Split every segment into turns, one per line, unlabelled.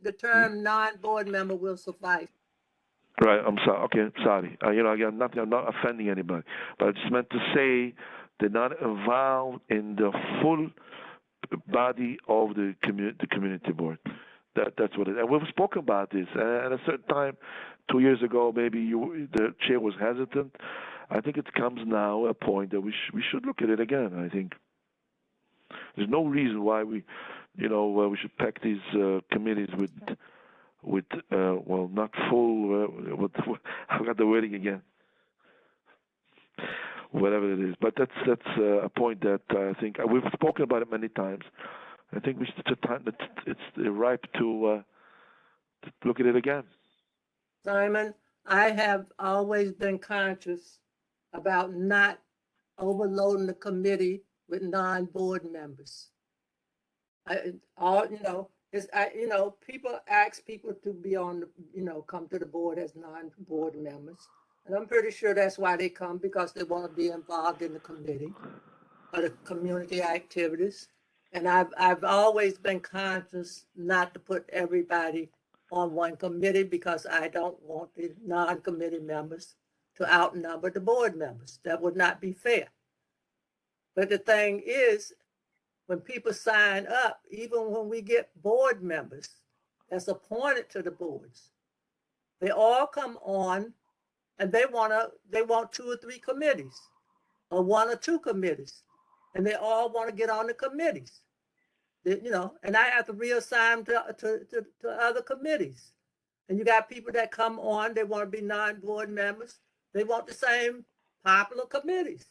the term non-board member will suffice.
Right. I'm sorry. Okay. Sorry. Again, nothing. I'm not offending anybody, but I just meant to say they're not involved in the full body of the community board. That's what it is. And we've spoken about this. At a certain time, 2 years ago, maybe the chair was hesitant. I think it comes now a point that we should look at it again. I think there's no reason why we should pack these committees with well, not full. I got the wording again. Whatever it is, but that's a point that I think we've spoken about it many times. I think it's a time that it's ripe to look at it again.
Simon, I have always been conscious about not overloading the committee with non-board members. People ask people to be on, come to the board as non-board members. And I'm pretty sure that's why they come, because they want to be involved in the committee or the community activities. And I've always been conscious not to put everybody on one committee, because I don't want the non-committee members to outnumber the board members. That would not be fair. But the thing is, when people sign up, even when we get board members that's appointed to the boards, they all come on and they want 2 or 3 committees or 1 or 2 committees, and they all want to get on the committees. And I have to reassign to other committees. And you got people that come on, they want to be non-board members. They want the same popular committees.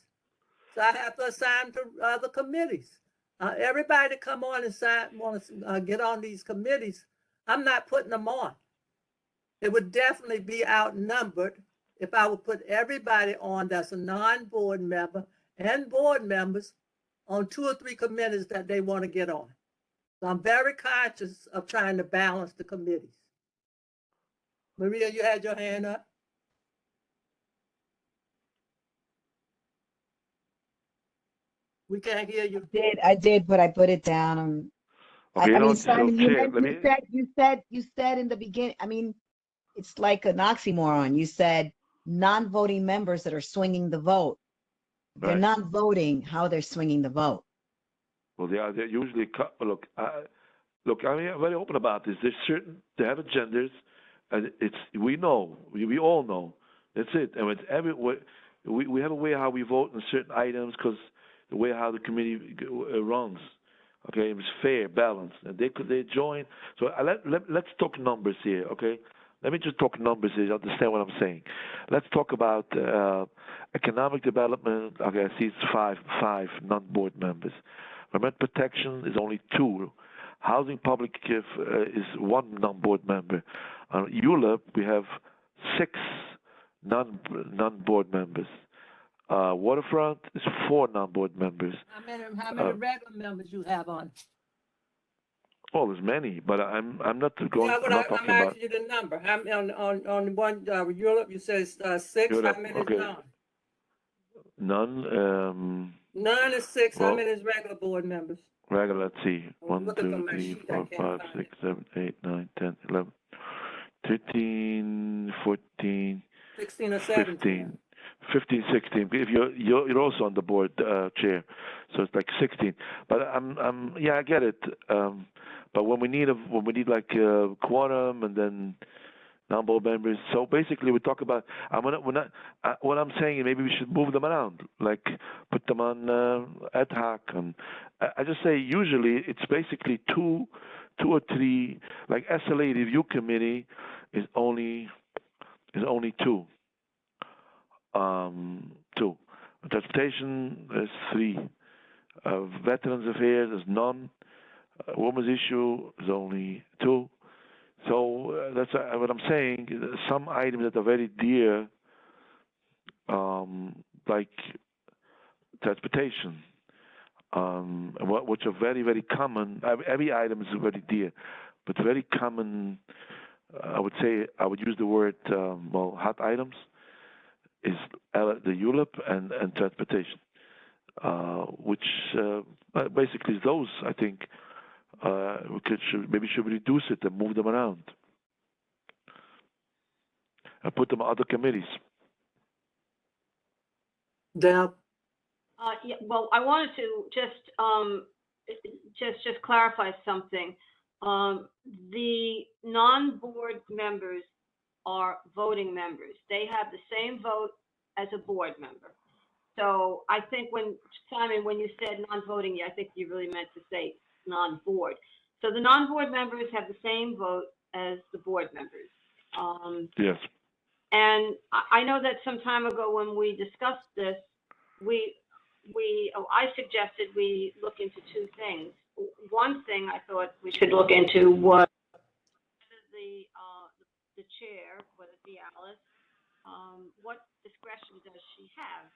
So I have to assign to other committees. Everybody that come on and want to get on these committees, I'm not putting them on. It would definitely be outnumbered if I would put everybody on that's a non-board member and board members on 2 or 3 committees that they want to get on. So I'm very conscious of trying to balance the committees. Maria, you had your hand up? We can't hear you.
I did, but I put it down.
Okay,
I mean,
so
Simon,
chair,
you said in the beginning. I mean, it's like an oxymoron. You said non-voting members that are swinging the vote. They're
right.
not voting. How they're swinging the vote?
Well, they're usually look. Look, I mean, I'm very open about this. They have agendas, and we know, we all know. That's it. And it's we have a way how we vote on certain items, because the way how the committee runs. Okay, it's fair, balanced, and they join. So let's talk numbers here. Okay, let me just talk numbers here. You understand what I'm saying? Let's talk about economic development. Okay, I see it's five non-board members. Environmental protection is only 2. Housing public is 1 non-board member. ULIP, we have 6 non-board members. Waterfront is 4 non-board members.
How many regular members you have on?
Oh, there's many, but I'm not going.
Yeah,
I'm not
I'm
talking about
asking you the number. How many on one Europe? You said 6.
Europe.
How many is
Okay,
none?
none.
None is 6. How
Well,
many is regular board members?
regular. Let's see.
I'm
1,
looking for
2,
my
3,
sheet. I
4,
can't
5,
find
6,
it.
7, 8, 9, 10, 11, 13, 14,
16 or 17.
15. 15, 16. If you're also on the board chair, so it's like 16. But yeah, I get it. But when we need like a quorum and then non-board members, so basically we talk about. What I'm saying is maybe we should move them around, like put them on ad hoc, and I just say usually it's basically two or 3. Like SLA review committee is only 2. 2. Transportation is 3. Veterans Affairs is none. Women's issue is only 2. So that's what I'm saying. Some items that are very dear, like transportation, which are very, very common. Every item is very dear, but very common. I would say I would use the word hot items is the ULIP and transportation, which basically those I think Maybe should reduce it and move them around and put them on other committees.
Deb?
Yeah, well, I wanted to just clarify something. The non-board members are voting members. They have the same vote as a board member. So I think Simon, when you said non-voting, I think you really meant to say non-board. So the non-board members have the same vote as the board members.
Yes.
And I know that some time ago when we discussed this, I suggested we look into two things. One thing I thought we should look into was the chair, whether it be Alice, what discretion does she have?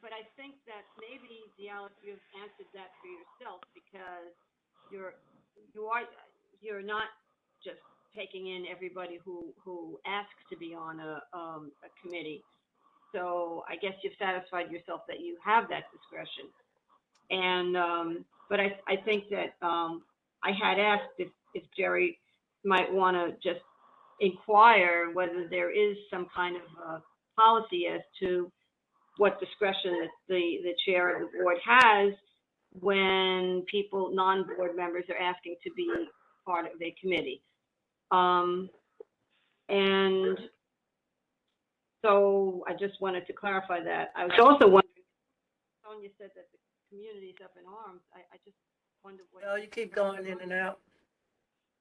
But I think that maybe, Alice, you've answered that for yourself, because you're not just taking in everybody who asks to be on a committee. So I guess you've satisfied yourself that you have that discretion. And but I think that I had asked if Jerry might want to just inquire whether there is some kind of policy as to what discretion that the chair of the board has when non-board members are asking to be part of a committee. And so I just wanted to clarify that. I was also wondering, Sonia said that the community is up in arms. I just wondered what.
Well, you keep going in and out.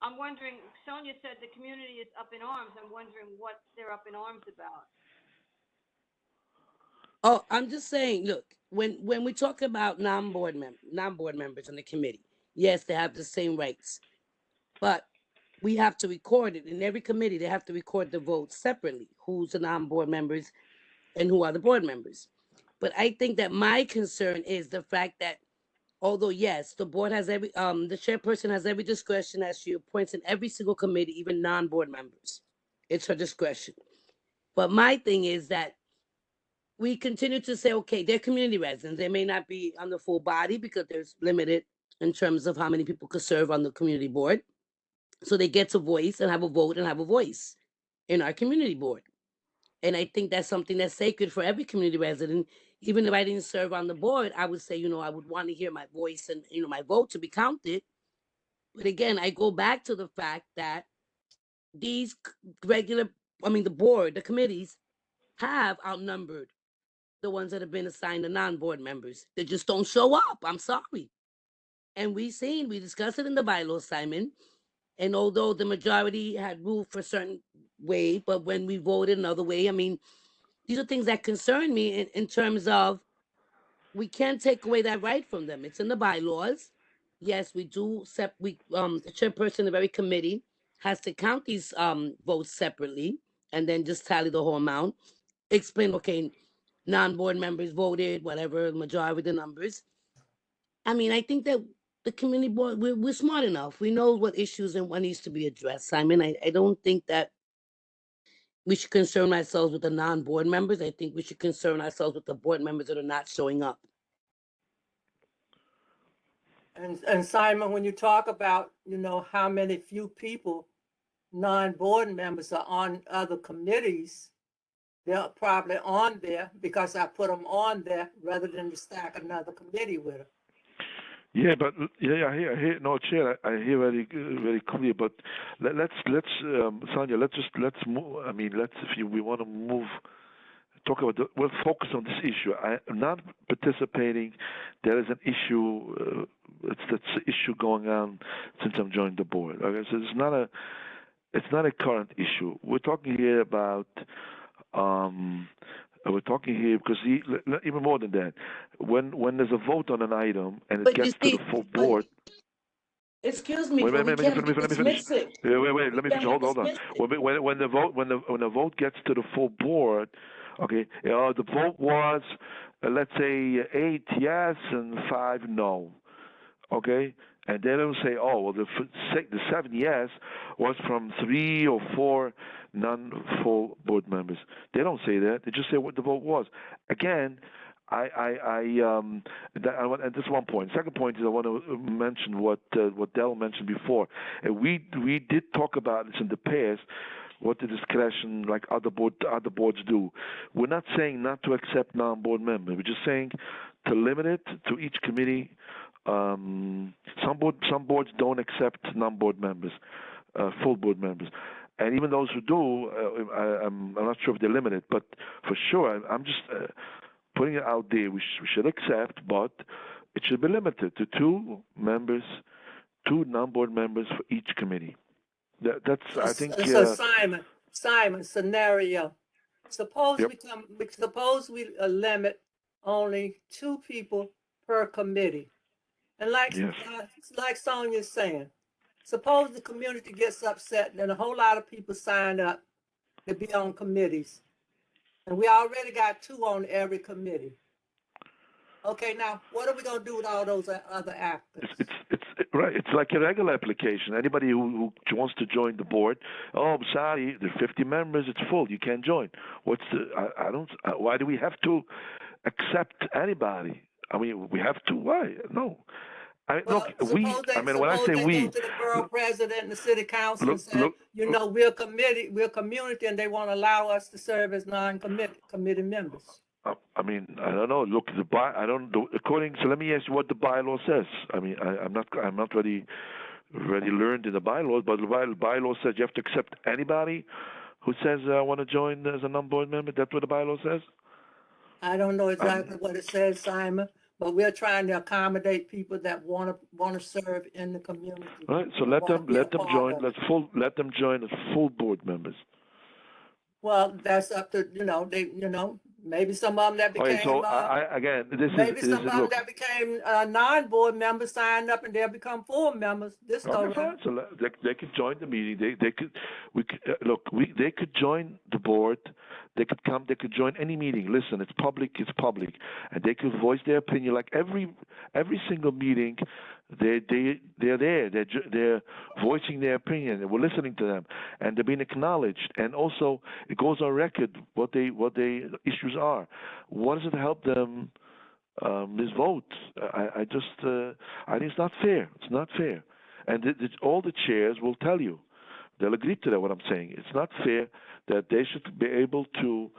I'm wondering, Sonia said the community is up in arms. I'm wondering what they're up in arms about.
Oh, I'm just saying, look, when we talk about non-board members on the committee, yes, they have the same rights, but we have to record it. In every committee, they have to record the votes separately, who's the non-board members and who are the board members. But I think that my concern is the fact that, although yes, the board has the chairperson has every discretion as she appoints in every single committee, even non-board members. It's her discretion. But my thing is that we continue to say, okay, they're community residents. They may not be on the full body because there's limited in terms of how many people could serve on the community board. So they get to voice and have a vote and have a voice in our community board. And I think that's something that's sacred for every community resident. Even if I didn't serve on the board, I would say, I would want to hear my voice and, my vote to be counted. But again, I go back to the fact that these the committees have outnumbered the ones that have been assigned to non-board members. They just don't show up. I'm sorry. And we discussed it in the bylaws, Simon. And although the majority had ruled for a certain way, but when we voted another way, these are things that concern me in terms of we can't take away that right from them. It's in the bylaws. Yes, we do. The chairperson of every committee has to count these votes separately and then just tally the whole amount. Explain, okay, non-board members voted, whatever, majority of the numbers. I think that the community board, we're smart enough. We know what issues and what needs to be addressed, Simon. I don't think that we should concern ourselves with the non-board members. I think we should concern ourselves with the board members that are not showing up.
And Simon, when you talk about, how many few people, non-board members are on other committees, they're probably on there because I put them on there rather than to stack another committee with them.
Yeah, but I hear no, Chair. I hear very clear. But let's Sonia, let's move. We want to move. Talk about we'll focus on this issue. I'm not participating. There is an issue. That's an issue going on since I'm joined the board. Okay, so it's not a current issue. We're talking here about. We're talking here because even more than that, when there's a vote on an item and it gets to the full board.
Excuse me.
Wait, let me finish. Wait. Let me finish. Hold on. When the vote gets to the full board, okay, the vote was let's say 8 yes and 5 no, okay. And they don't say, the 7 yes was from 3 or 4 non-full board members. They don't say that. They just say what the vote was. Again, and this one point. Second point is I want to mention what Dell mentioned before. We did talk about this in the past. What the discretion like other boards do. We're not saying not to accept non-board members. We're just saying to limit it to each committee. Some boards don't accept non-board members, full board members. And even those who do, I'm not sure if they're limited, but for sure, I'm just putting it out there. We should accept, but it should be limited to 2 members, 2 non-board members for each committee. That's I think.
So Simon, scenario. Suppose
Yep.
we limit only 2 people per committee. And
Yes.
like Sonia's saying, suppose the community gets upset and a whole lot of people sign up to be on committees. And we already got 2 on every committee. Okay, now what are we gonna do with all those other actors?
It's right. It's like a regular application. Anybody who wants to join the board, oh, I'm sorry, there are 50 members. It's full. You can't join. What's the? I don't. Why do we have to accept anybody? I mean, we have to. Why? No.
Well,
Look, we. I mean, when I say
they
we,
go to the borough president and the city council and say, we're a community, and they want to allow us to serve as committee members.
I mean, I don't know. Look, I don't. According, so let me ask you what the bylaw says. I mean, I'm not really learned in the bylaws, but the bylaw says you have to accept anybody who says I want to join as a non-board member. That's what the bylaw says.
I don't know exactly what it says, Simon, but we're trying to accommodate people that want to serve in the community.
All right. So let them join. Let them join as full board members.
Well, that's up to maybe some of them that became.
Okay, so again,
maybe some of them that became non-board members signed up and they'll become full members. This go
okay, fine. So they could join the meeting. They could join the board. They could come. They could join any meeting. Listen, it's public. It's public, and they could voice their opinion. Like every single meeting, they're there. They're voicing their opinion, and we're listening to them, and they're being acknowledged. And also, it goes on record what their issues are. What does it help them? This vote. I think it's not fair. It's not fair, and all the chairs will tell you. They'll agree to that. What I'm saying, it's not fair that they should be able to,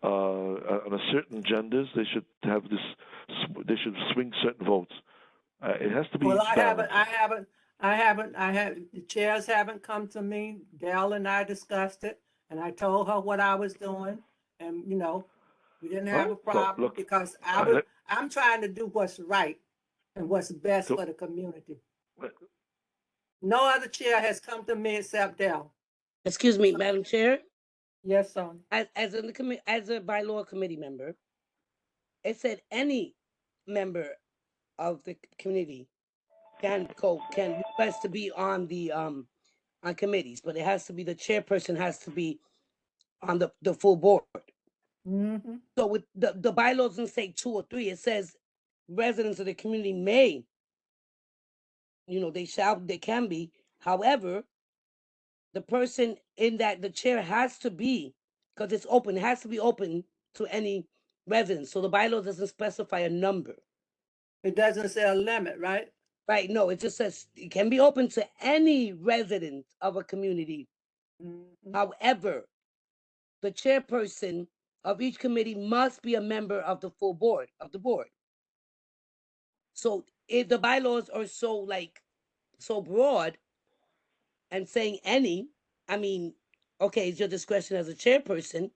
on a certain genders, they should have this. They should swing certain votes. It has to be.
Well,
balanced.
The chairs haven't come to me. Dell and I discussed it, and I told her what I was doing, and we didn't have a problem because I'm trying to do what's right and what's best for the community. No other chair has come to me except Dell.
Excuse me, Madam Chair.
Yes, Sonia.
As a bylaw committee member, it said any member of the community can request to be on the on committees, but it has to be the chairperson has to be on the full board.
Mm-hmm.
So with the bylaws doesn't say 2 or 3, it says residents of the community may, they can be. However, the person in the chair has to be, because it's open, it has to be open to any residents. So the bylaw doesn't specify a number.
It doesn't say a limit, right?
Right, no, it just says it can be open to any resident of a community.
Mm-hmm.
However, the chairperson of each committee must be a member of the full board, of the board. So if the bylaws are so broad and saying any, I mean, okay, it's your discretion as a chairperson,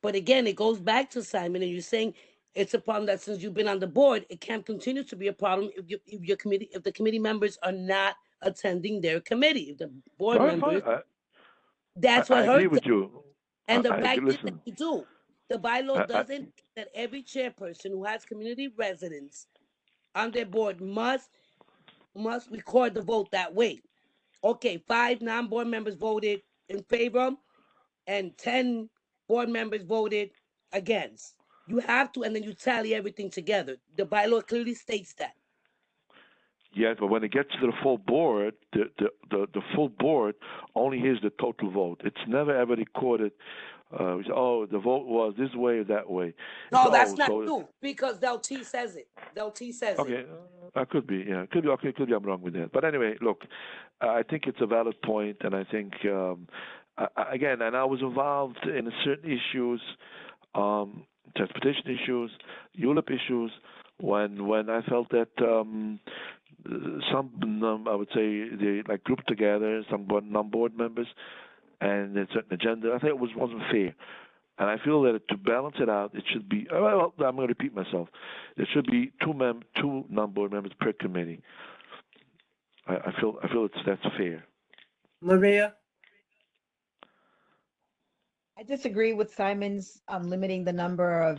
but again, it goes back to Simon, and you're saying it's a problem that since you've been on the board, it can continue to be a problem if the committee members are not attending their committee. If the board members, that's what hurts.
I agree with you.
And the fact is that you do. The bylaw doesn't that every chairperson who has community residents on their board must record the vote that way. Okay, 5 non-board members voted in favor and 10 board members voted against. You have to, and then you tally everything together. The bylaw clearly states that.
Yes, but when it gets to the full board, the full board only hears the total vote. It's never ever recorded. We say, oh, the vote was this way or that way.
No,
It's,
that's
oh,
not
so
true because Del T says it. Del T says it.
okay, that could be, yeah, could be okay, could be I'm wrong with that. But anyway, look, I think it's a valid point, and I think again, and I was involved in certain issues, transportation issues, ULIP issues, when I felt that I would say they like grouped together some non-board members and a certain agenda. I think it wasn't fair. And I feel that to balance it out, it should be. Well, I'm going to repeat myself. There should be two non-board members per committee. I feel that's fair.
Maria?
I disagree with Simon's limiting the number of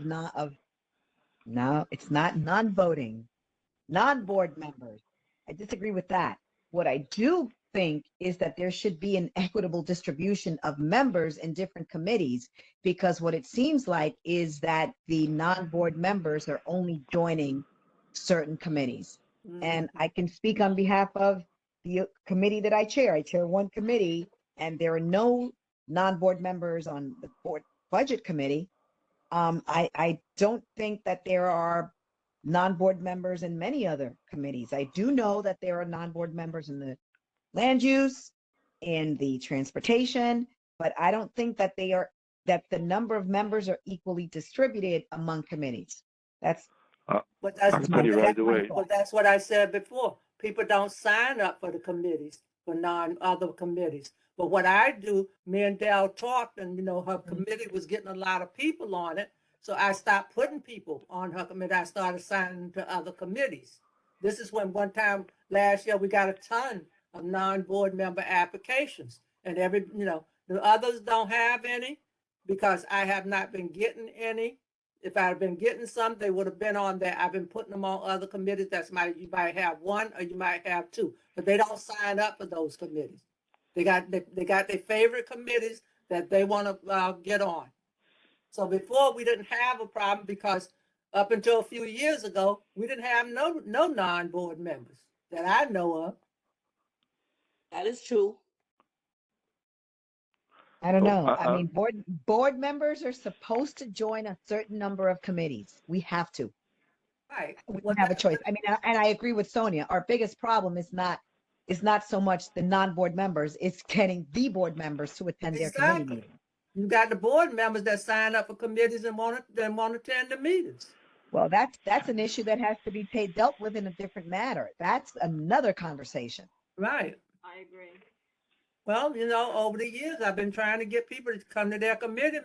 it's not non-voting, non-board members. I disagree with that. What I do think is that there should be an equitable distribution of members in different committees, because what it seems like is that the non-board members are only joining certain committees. And I can speak on behalf of the committee that I chair. I chair one committee, and there are no non-board members on the board budget committee. I don't think that there are non-board members in many other committees. I do know that there are non-board members in the land use, in the transportation, but I don't think that that the number of members are equally distributed among committees. That's
But that's,
I can tell you right
that's my
away.
thought.
but that's what I said before. People don't sign up for the committees, for other committees. But what I do, me and Dell talked, and her committee was getting a lot of people on it. So I stopped putting people on her committee. I started signing to other committees. This is when one time last year we got a ton of non-board member applications. And the others don't have any because I have not been getting any. If I had been getting some, they would have been on there. I've been putting them on other committees. You might have one or you might have two, but they don't sign up for those committees. They got their favorite committees that they want to get on. So before we didn't have a problem because up until a few years ago, we didn't have no non-board members that I know of.
That is true.
I don't
So,
know. I mean, board members are supposed to join a certain number of committees. We have to.
Right.
We
Well,
don't have a choice. I mean, and I agree with Sonia. Our biggest problem is not so much the non-board members, it's getting the board members to attend their committee
exactly.
meeting.
You got the board members that sign up for committees and want to attend the meetings.
Well, that's an issue that has to be dealt with in a different manner. That's another conversation.
Right.
I agree.
Well, over the years, I've been trying to get people to come to their committee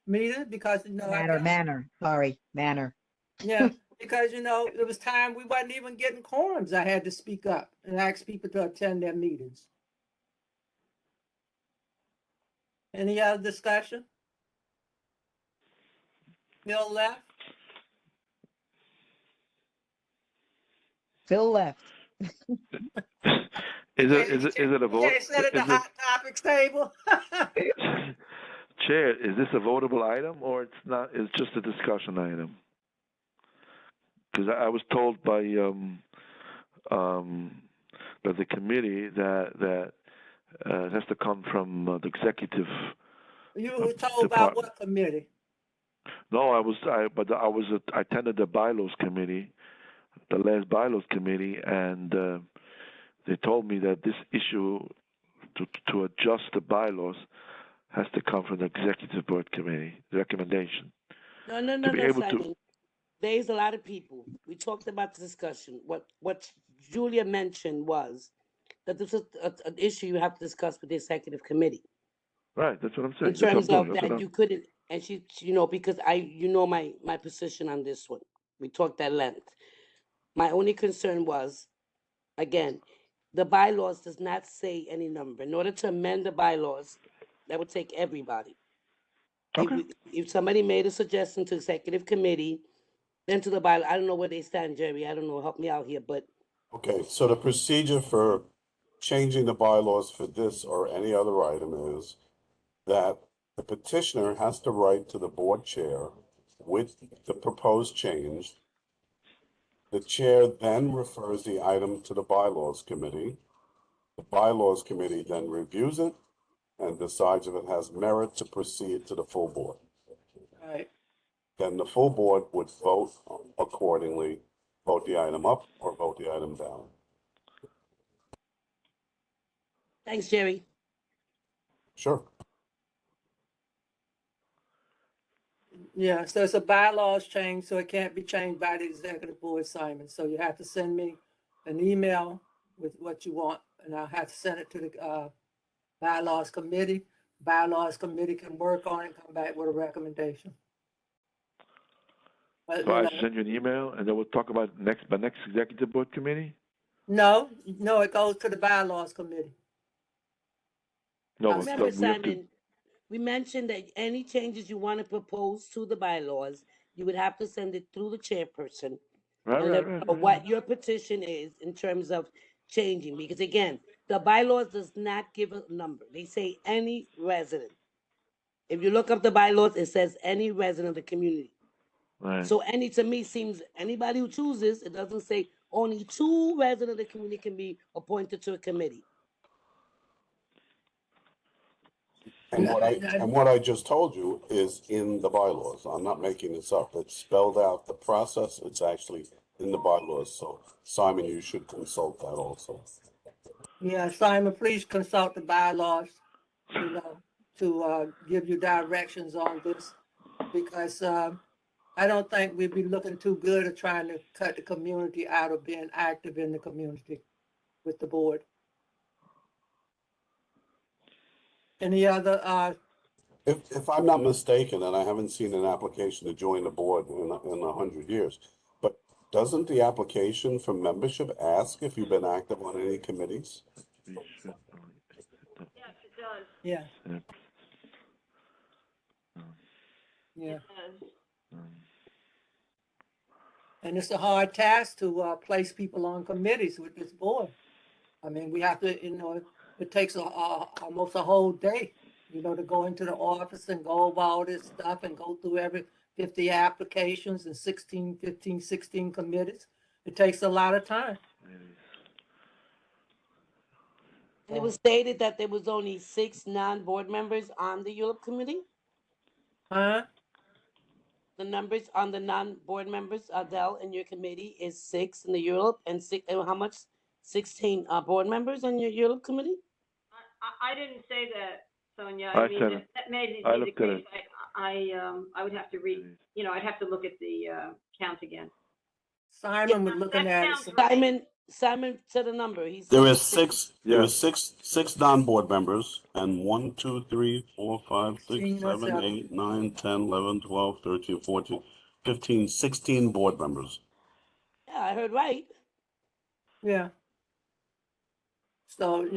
meetings because,
Manner.
yeah, because, it was time we wasn't even getting quorums. I had to speak up and ask people to attend their meetings. Any other discussion? Bill left?
Phil left.
Is it a vote?
Yeah, sit at the hot topics table.
Chair, is this a votable item or it's not? It's just a discussion item. Because I was told by the committee that it has to come from the executive.
You were told about what committee?
No, I attended the bylaws committee, the last bylaws committee, and they told me that this issue to adjust the bylaws has to come from the executive board committee, the recommendation.
No, Simon. There's a lot of people. We talked about the discussion. What Julia mentioned was that this is an issue you have to discuss with the executive committee.
Right, that's what I'm saying.
In terms of that, you couldn't, and she, because my position on this one. We talked at length. My only concern was, again, the bylaws does not say any number. In order to amend the bylaws, that would take everybody.
Okay.
If somebody made a suggestion to executive committee, then to the bylaw, I don't know where they stand, Jerry. I don't know. Help me out here, but.
Okay, so the procedure for changing the bylaws for this or any other item is that the petitioner has to write to the board chair with the proposed change The chair then refers the item to the bylaws committee. The bylaws committee then reviews it and decides if it has merit to proceed to the full board.
Right.
Then the full board would vote accordingly, vote the item up or vote the item down.
Thanks, Jerry.
Sure.
Yeah, so it's a bylaws change, so it can't be changed by the executive board, Simon. So you have to send me an email with what you want, and I'll have to send it to the bylaws committee. Bylaws committee can work on it, come back with a recommendation. But,
So I should send you an email, and then we'll talk about next executive board committee.
no, it goes to the bylaws committee.
No,
I'll
but
Remember,
we have to.
Simon, we mentioned that any changes you want to propose to the bylaws, you would have to send it through the chairperson.
Right,
And
right,
let
right,
me know
right.
what your petition is in terms of changing, because again, the bylaws does not give a number. They say any resident. If you look up the bylaws, it says any resident of the community.
Right.
So any to me seems anybody who chooses, it doesn't say only 2 residents of the community can be appointed to a committee.
And what I just told you is in the bylaws. I'm not making this up. It's spelled out, the process, it's actually in the bylaws. So Simon, you should consult that also.
Yeah, Simon, please consult the bylaws, to give you directions on this. Because I don't think we'd be looking too good at trying to cut the community out of being active in the community with the board. Any other,
If I'm not mistaken, and I haven't seen an application to join the board in 100 years, but doesn't the application for membership ask if you've been active on any committees?
We should
Yes, it does.
yeah, yeah.
It does.
And it's a hard task to place people on committees with this board. I mean, we have to, it takes almost a whole day, to go into the office and go over all this stuff and go through every 50 applications and 16 committees. It takes a lot of time.
And it was stated that there was only 6 non-board members on the ULIP committee.
Huh?
The numbers on the non-board members, Adele, in your committee is 6 in the ULIP and 6. And how much? 16 board members on your ULIP committee.
I didn't say that, Sonia.
I
I mean,
said it.
that may be
I
the
looked at
case. I would have to read, I'd have to look at the count again.
Simon was looking
That
at it.
sounds right.
Simon said a number. He said
There is six.
Yeah.
There is six non-board members, and 1, 2, 3, 4, 5, 6,
16 or
7, 8, 9, 10, 11, 12, 13, 14, 15, 16 board members.
Yeah, I heard right.
Yeah. So,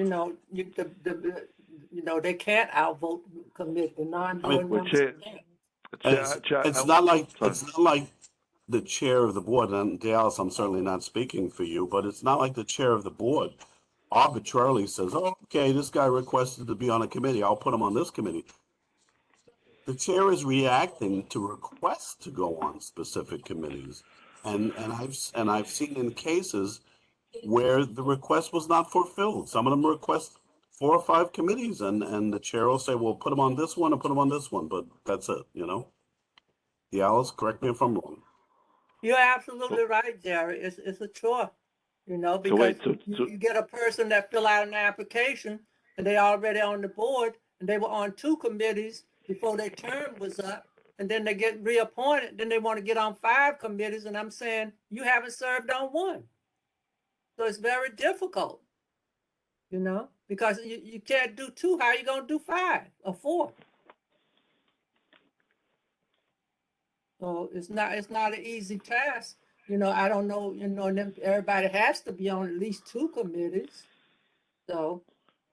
they can't outvote commit the non-board
Well,
members.
Chair,
It's not like the chair of the board, and Dallas, I'm certainly not speaking for you, but it's not like the chair of the board arbitrarily says, oh, okay, this guy requested to be on a committee, I'll put him on this committee. The chair is reacting to requests to go on specific committees. And I've seen in cases where the request was not fulfilled. Some of them request 4 or 5 committees, and the chair will say, well, put them on this one and put them on this one, but that's it, Dallas, correct me if I'm wrong.
You're absolutely right, Jerry. It's a chore, because
wait,
you get a person that fill out an application and they already on the board and they were on 2 committees before their term was up, and then they get reappointed. Then they want to get on 5 committees, and I'm saying you haven't served on 1. So it's very difficult, because you can't do 2. How are you going to do 5 or 4? So it's not an easy task. I don't know, everybody has to be on at least 2 committees. So,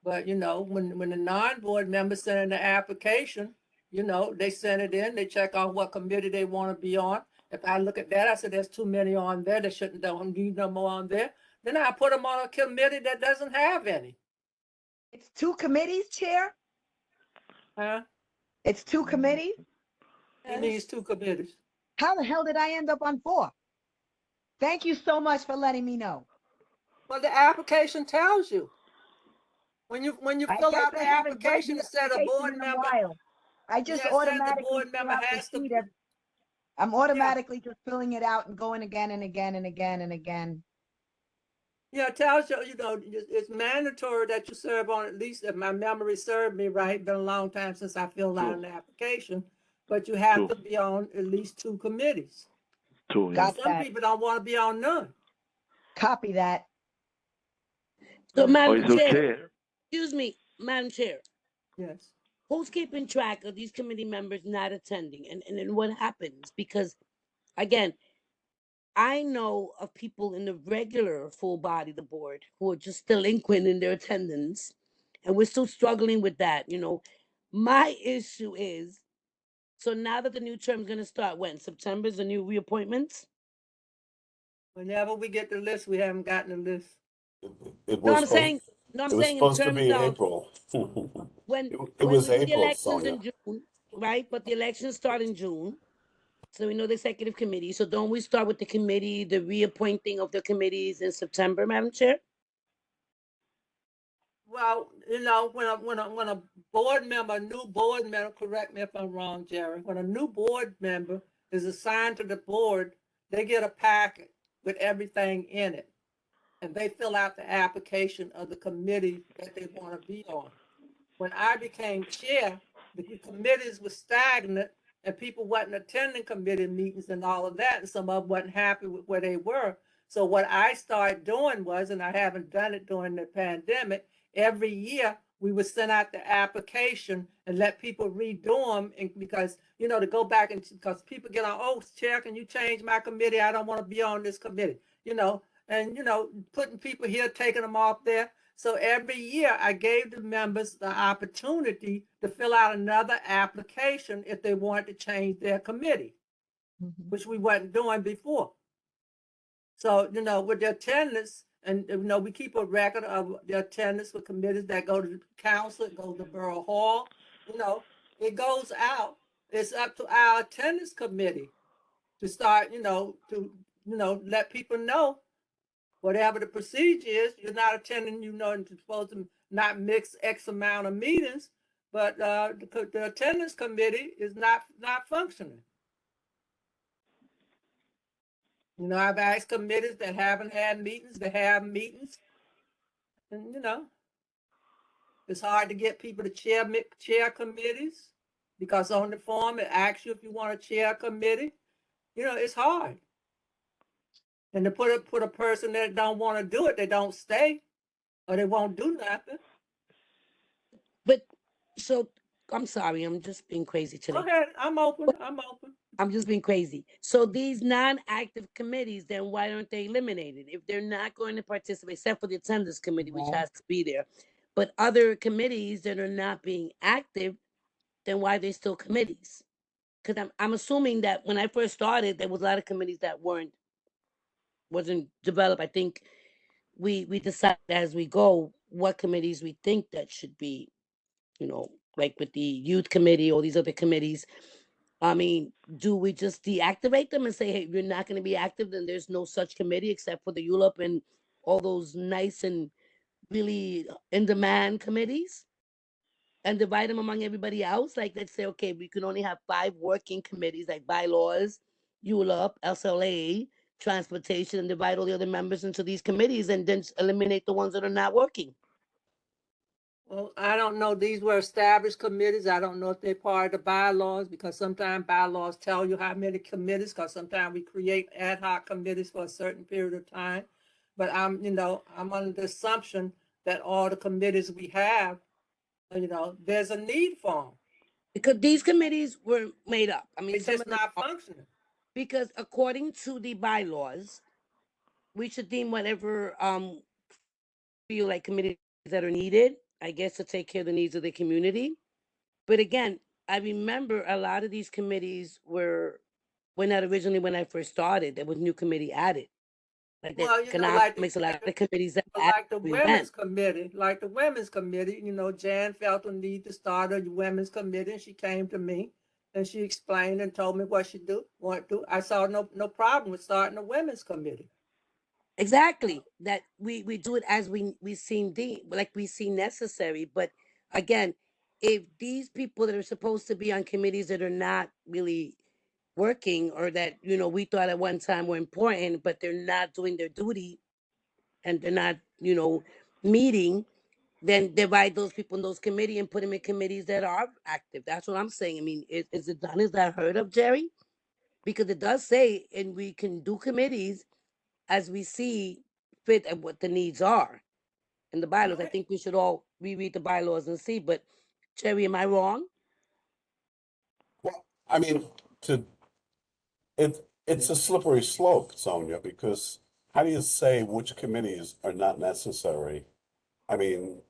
but when the non-board members send in the application, they send it in, they check off what committee they want to be on. If I look at that, I said, there's too many on there. They don't need no more on there. Then I put them on a committee that doesn't have any.
It's 2 committees, Chair?
Huh?
It's 2 committees?
He needs 2 committees.
How the hell did I end up on 4? Thank you so much for letting me know.
Well, the application tells you. When you
I
fill
guess
out
I
the
haven't read
application,
the
it said a
application
board
in a
member,
while. I just
yeah, it said the
automatically
board
fill
member
out the
has to,
sheet. I'm automatically just filling it out and going again and again and again and again.
yeah, it tells you, it's mandatory that you serve on, at least if my memory served me right, been a long time since I filled out
True.
an application, but you have
True.
to be on at least 2 committees.
Too, yeah.
Got
Some
that.
people don't want to be on none.
Copy that.
So,
Oh,
Madam
it's
Chair,
okay.
excuse me, Madam Chair,
Yes.
who's keeping track of these committee members not attending, and then what happens? Because again, I know of people in the regular full body, the board, who are just delinquent in their attendance, and we're still struggling with that. My issue is, so now that the new term is going to start, when September's the new reappointments.
Whenever we get the list, we haven't gotten the list.
It
No,
was
I'm
supposed,
saying, no, I'm
it was
saying in
supposed to
terms
be
of
April.
when
It
when
was
we do the
April,
elections
Sonia.
in June, right? But the elections start in June. So we know the executive committee. So don't we start with the committee, the reappointing of the committees in September, Madam Chair?
Well, when a board member, a new board member, correct me if I'm wrong, Jerry, when a new board member is assigned to the board, they get a packet with everything in it. And they fill out the application of the committee that they want to be on. When I became chair, the committees were stagnant and people wasn't attending committee meetings and all of that, and some of them wasn't happy with where they were. So what I started doing was, and I haven't done it during the pandemic, every year we would send out the application and let people redo them, and because to go back, and because people get on, oh, chair, can you change my committee? I don't want to be on this committee, and putting people here, taking them off there. So every year I gave the members the opportunity to fill out another application if they wanted to change their committee,
Mhm.
which we wasn't doing before. So, with the attendance, and we keep a record of the attendance for committees that go to the council, it goes to Borough Hall, it goes out. It's up to our attendance committee to start, let people know whatever the procedure is. You're not attending, and you're supposed to not mix X amount of meetings, but the attendance committee is not functioning. I've asked committees that haven't had meetings to have meetings, and it's hard to get people to chair committees because on the form it asks you if you want to chair a committee. It's hard. And to put a person that don't want to do it, they don't stay or they won't do nothing.
But so I'm sorry, I'm just being crazy
Go
today.
ahead. I'm open. I'm open.
I'm just being crazy. So these non-active committees, then why aren't they eliminated? If they're not going to participate, except for the attendance committee, which
Right.
has to be there, but other committees that are not being active, then why are they still committees? Because I'm assuming that when I first started, there was a lot of committees that wasn't developed. I think we decide as we go what committees we think that should be, like with the youth committee or these other committees. I mean, do we just deactivate them and say, hey, you're not going to be active, then there's no such committee except for the ULUP and all those nice and really in demand committees, and divide them among everybody else? Like, let's say, okay, we can only have 5 working committees like bylaws, ULUP, SLA, transportation, and divide all the other members into these committees and then eliminate the ones that are not working.
Well, I don't know. These were established committees. I don't know if they're part of the bylaws because sometimes bylaws tell you how many committees, because sometimes we create ad hoc committees for a certain period of time. But I'm under the assumption that all the committees we have, there's a need for them.
Because these committees were made up. I mean,
They're
some
just
of them
not
are,
functioning.
because according to the bylaws, we should deem whatever feel like committees that are needed, I guess, to take care of the needs of the community. But again, I remember a lot of these committees were when that originally when I first started, there was new committee added. Like the
Well,
economics, a lot of committees that added
like the
we went.
women's committee, Jan felt the need to start a women's committee, and she came to me, And she explained and told me what she want to do. I saw no problem with starting a women's committee.
Exactly. That we do it as we seem like we see necessary. But again, if these people that are supposed to be on committees that are not really working, or that we thought at one time were important, but they're not doing their duty, and they're not meeting, then divide those people in those committee and put them in committees that are active. That's what I'm saying. I mean, is it done? Is that heard of, Jerry? Because it does say, and we can do committees as we see fit and what the needs are in the bylaws. I think we should all reread the bylaws and see. But Jerry, am I wrong?
Well, I mean, to it's a slippery slope, Sonia, because how do you say which committees are not necessary? I mean,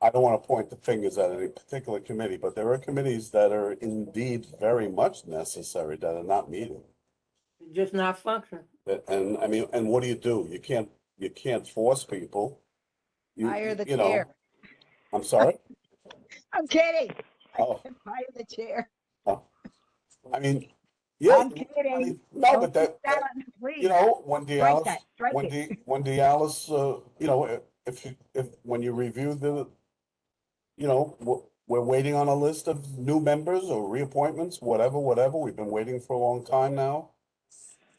I don't want to point the fingers at any particular committee, but there are committees that are indeed very much necessary that are not meeting.
Just not functioning.
And I mean, and what do? You can't force people.
Fire the
You
chair.
know, I'm sorry.
I'm kidding. I
Oh,
said fire the chair.
oh. I mean, yeah.
I'm
I
kidding.
mean, no,
Don't
but
put that on, please.
you know, when
Strike
Dialis,
that. Strike it.
when Dialis, you know, if when you review we're waiting on a list of new members or reappointments, whatever. We've been waiting for a long time now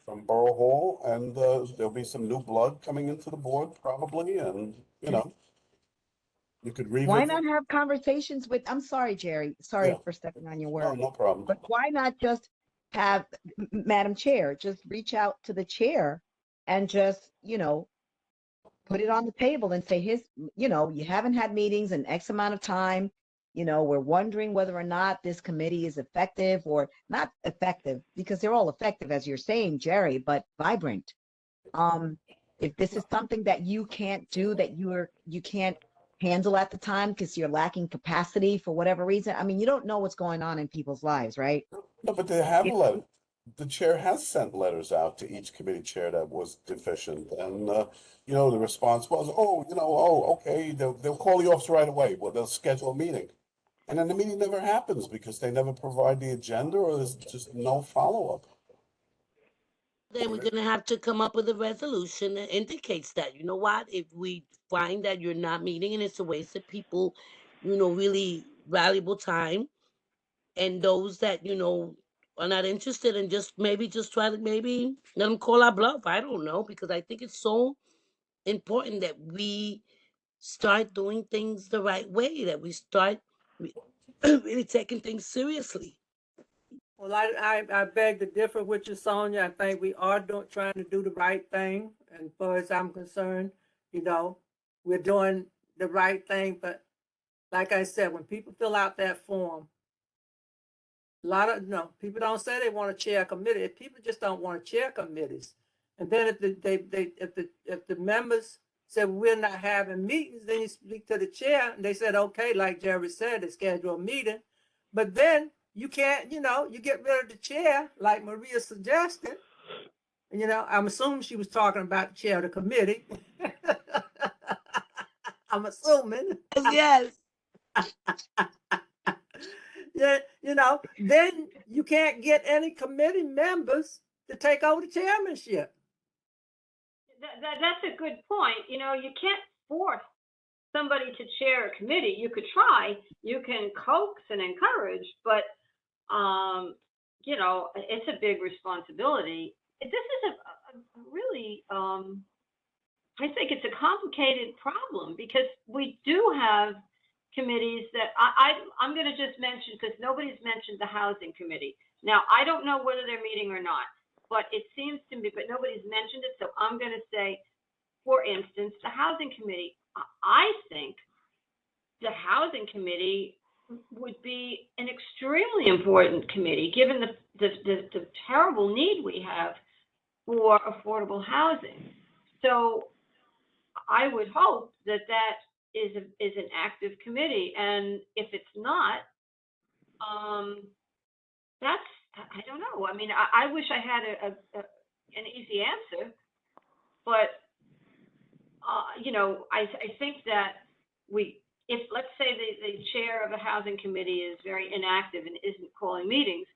from Borough Hall, and there'll be some new blood coming into the board probably, and you could
Why
revisit.
not have conversations with, I'm sorry, Jerry, sorry
Yeah.
for stepping on your
No,
word,
no problem.
but why not just have, Madam Chair, just reach out to the chair and just, put it on the table and say, you haven't had meetings in X amount of time. We're wondering whether or not this committee is effective or not effective, because they're all effective, as you're saying, Jerry, but vibrant. If this is something that you can't do, that you can't handle at the time because you're lacking capacity for whatever reason. I mean, you don't know what's going on in people's lives, right?
No, but they have
If-
let the chair has sent letters out to each committee chair that was deficient, and the response was, okay, they'll call the office right away. Well, they'll schedule a meeting, and then the meeting never happens because they never provide the agenda, or there's just no follow up.
Then we're gonna have to come up with a resolution that indicates that, you know what, if we find that you're not meeting and it's a waste of people, really valuable time, and those that, are not interested, and just try to maybe let them call our bluff. I don't know, because I think it's so important that we start doing things the right way, that we start really taking things seriously.
Well, I beg to differ with you, Sonia. I think we are trying to do the right thing. And as far as I'm concerned, we're doing the right thing. But like I said, when people fill out that form, a lot of no people don't say they want to chair a committee. People just don't want to chair committees. And then if the members said we're not having meetings, then you speak to the chair, and they said okay, like Jerry said, they schedule a meeting. But then you can't, you get rid of the chair, like Maria suggested. I'm assuming she was talking about the chair of the committee. I'm assuming.
Yes.
Yeah, then you can't get any committee members to take over the chairmanship.
That's a good point. You can't force somebody to chair a committee. You could try, you can coax and encourage, but it's a big responsibility. This is a really, I think it's a complicated problem, because we do have committees that I'm going to just mention, because nobody's mentioned the housing committee. Now, I don't know whether they're meeting or not, but it seems to me, but nobody's mentioned it. So I'm going to say, for instance, the housing committee. I think the housing committee would be an extremely important committee, given the terrible need we have for affordable housing. So I would hope that is an active committee, and if it's not, that's, I don't know. I mean, I wish I had an easy answer, but I think that if let's say the chair of a housing committee is very inactive and isn't calling meetings,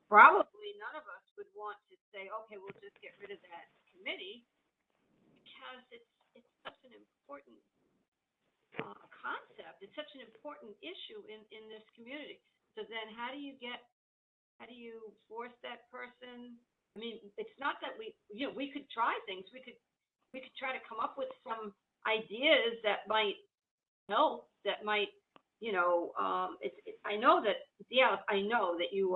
probably none of us would want to say, okay, we'll just get rid of that committee, because it's such an important concept. It's such an important issue in this community. So then how do you force that person? I mean, it's not that we could try things. We could try to come up with some ideas that might help, that might, I know that, yeah, I know that you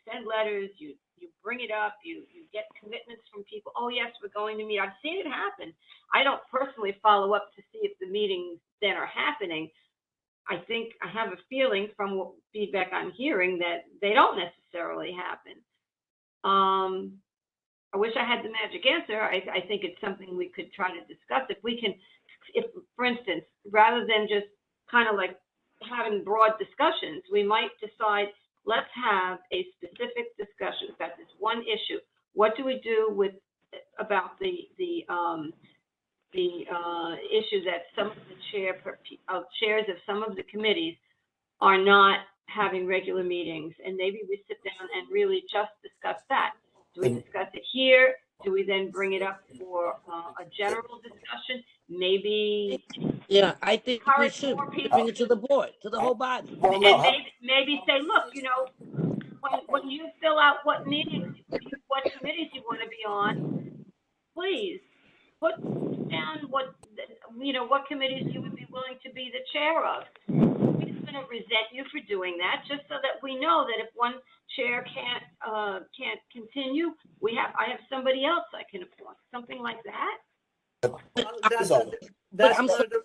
send letters, you bring it up, you get commitments from people. Oh yes, we're going to meet. I've seen it happen. I don't personally follow up to see if the meetings then are happening. I think I have a feeling from what feedback I'm hearing that they don't necessarily happen. I wish I had the magic answer. I think it's something we could try to discuss. If, for instance, rather than just kind of like having broad discussions, we might decide, let's have a specific discussion about this one issue. What do we do about the issue that some of the chairs of some of the committees are not having regular meetings, and maybe we sit down and really just discuss that. Do we discuss it here? Do we then bring it up for a general discussion? Maybe
Yeah, I think we
encourage
should
more people
bring it to the board, to the whole body.
Well, no,
and maybe say, look, when you fill out what committees you want to be on, please put down what committees you would be willing to be the chair of. Nobody's going to resent you for doing that, just so that we know that if one chair can't continue, I have somebody else I can appoint, something like that.
Well,
is on,
that's
I'm
one
sorry.
of the,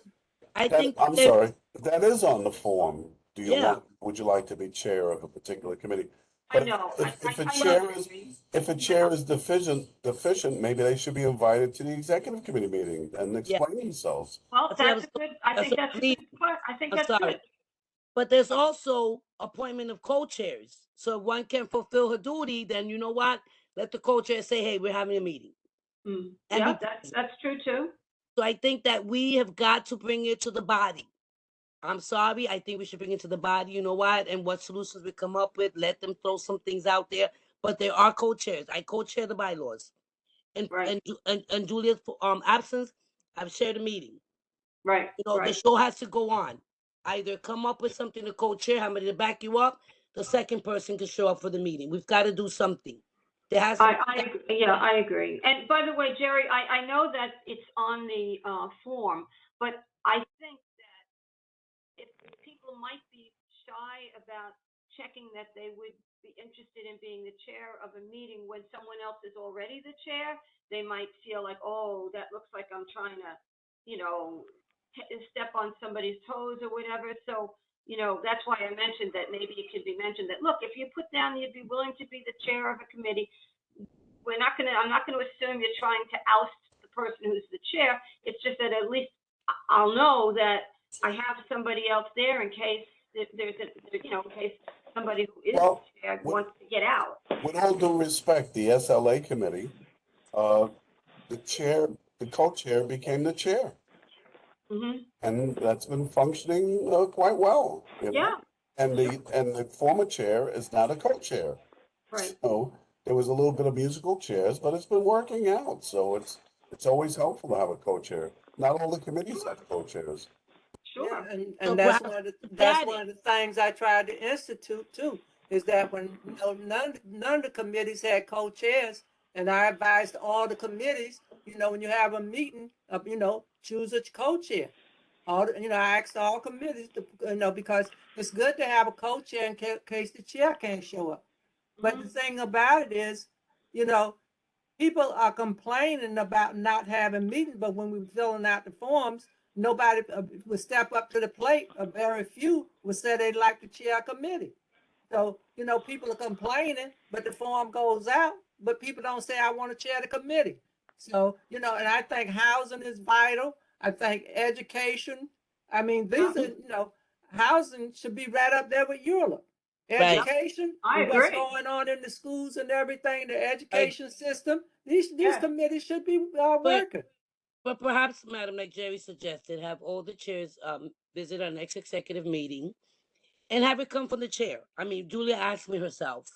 I think
I'm sorry, that is on the form.
Yeah.
Would you like to be chair of a particular committee?
I
But
know.
if a
I
chair
know.
if a chair is deficient, maybe they should be invited to the executive committee meeting and explain themselves.
Well,
I
that's a good. I think that's a good part. I think
I'm
that's
sorry.
good.
But there's also appointment of co-chairs. So if one can fulfill her duty, then you know what? Let the co-chair say, hey, we're having a meeting. And
Yeah, that's true too.
So I think that we have got to bring it to the body. I'm sorry. I think we should bring it to the body. You know what? And what solutions we come up with, let them throw some things out there. But there are co-chairs. I co-chair the bylaws. And
Right.
and Julia's absence, I've shared a meeting.
Right.
The
Right.
show has to go on. Either come up with something to co-chair, how many to back you up. The second person can show up for the meeting. We've got to do something. There has to
I agree. And by the way, Jerry, I know that it's on the form, but I think that if people might be shy about checking that they would be interested in being the chair of a meeting when someone else is already the chair, they might feel like, oh, that looks like I'm trying to, step on somebody's toes or whatever. So, that's why I mentioned that maybe it could be mentioned that, look, if you put down you'd be willing to be the chair of a committee, I'm not gonna assume you're trying to oust the person who's the chair. It's just that at least I'll know that I have somebody else there in case in case somebody who is the chair wants to get out.
With all due respect, the SLA committee, the co-chair became the chair.
Mm-hmm.
And that's been functioning quite well.
Yeah.
And the former chair is now the co-chair.
Right.
So there was a little bit of musical chairs, but it's been working out. So it's always helpful to have a co-chair. Not all the committees have co-chairs.
Sure.
yeah,
So
and that's
perhaps
that's
that
one of the things I tried to institute too, is that when none of the committees had co-chairs, and I advised all the committees, when you have a meeting, choose a co-chair. I asked all committees to, because it's good to have a co-chair in case the chair can't show up. But the thing about it is, you know, people are complaining about not having meetings, but when we were filling out the forms, nobody would step up to the plate. Very few would say they'd like to chair a committee. So, people are complaining, but the form goes out, but people don't say, I want to chair the committee. So, and I think housing is vital. I think education. I mean, these are, housing should be right up there with Europe.
Right.
Education,
I
with what's
agree.
going on in the schools and everything, the education system, these
Yeah.
committees should be
But
working.
but perhaps, Madam, like Jerry suggested, have all the chairs visit our next executive meeting and have it come from the chair. I mean, Julia asked me herself,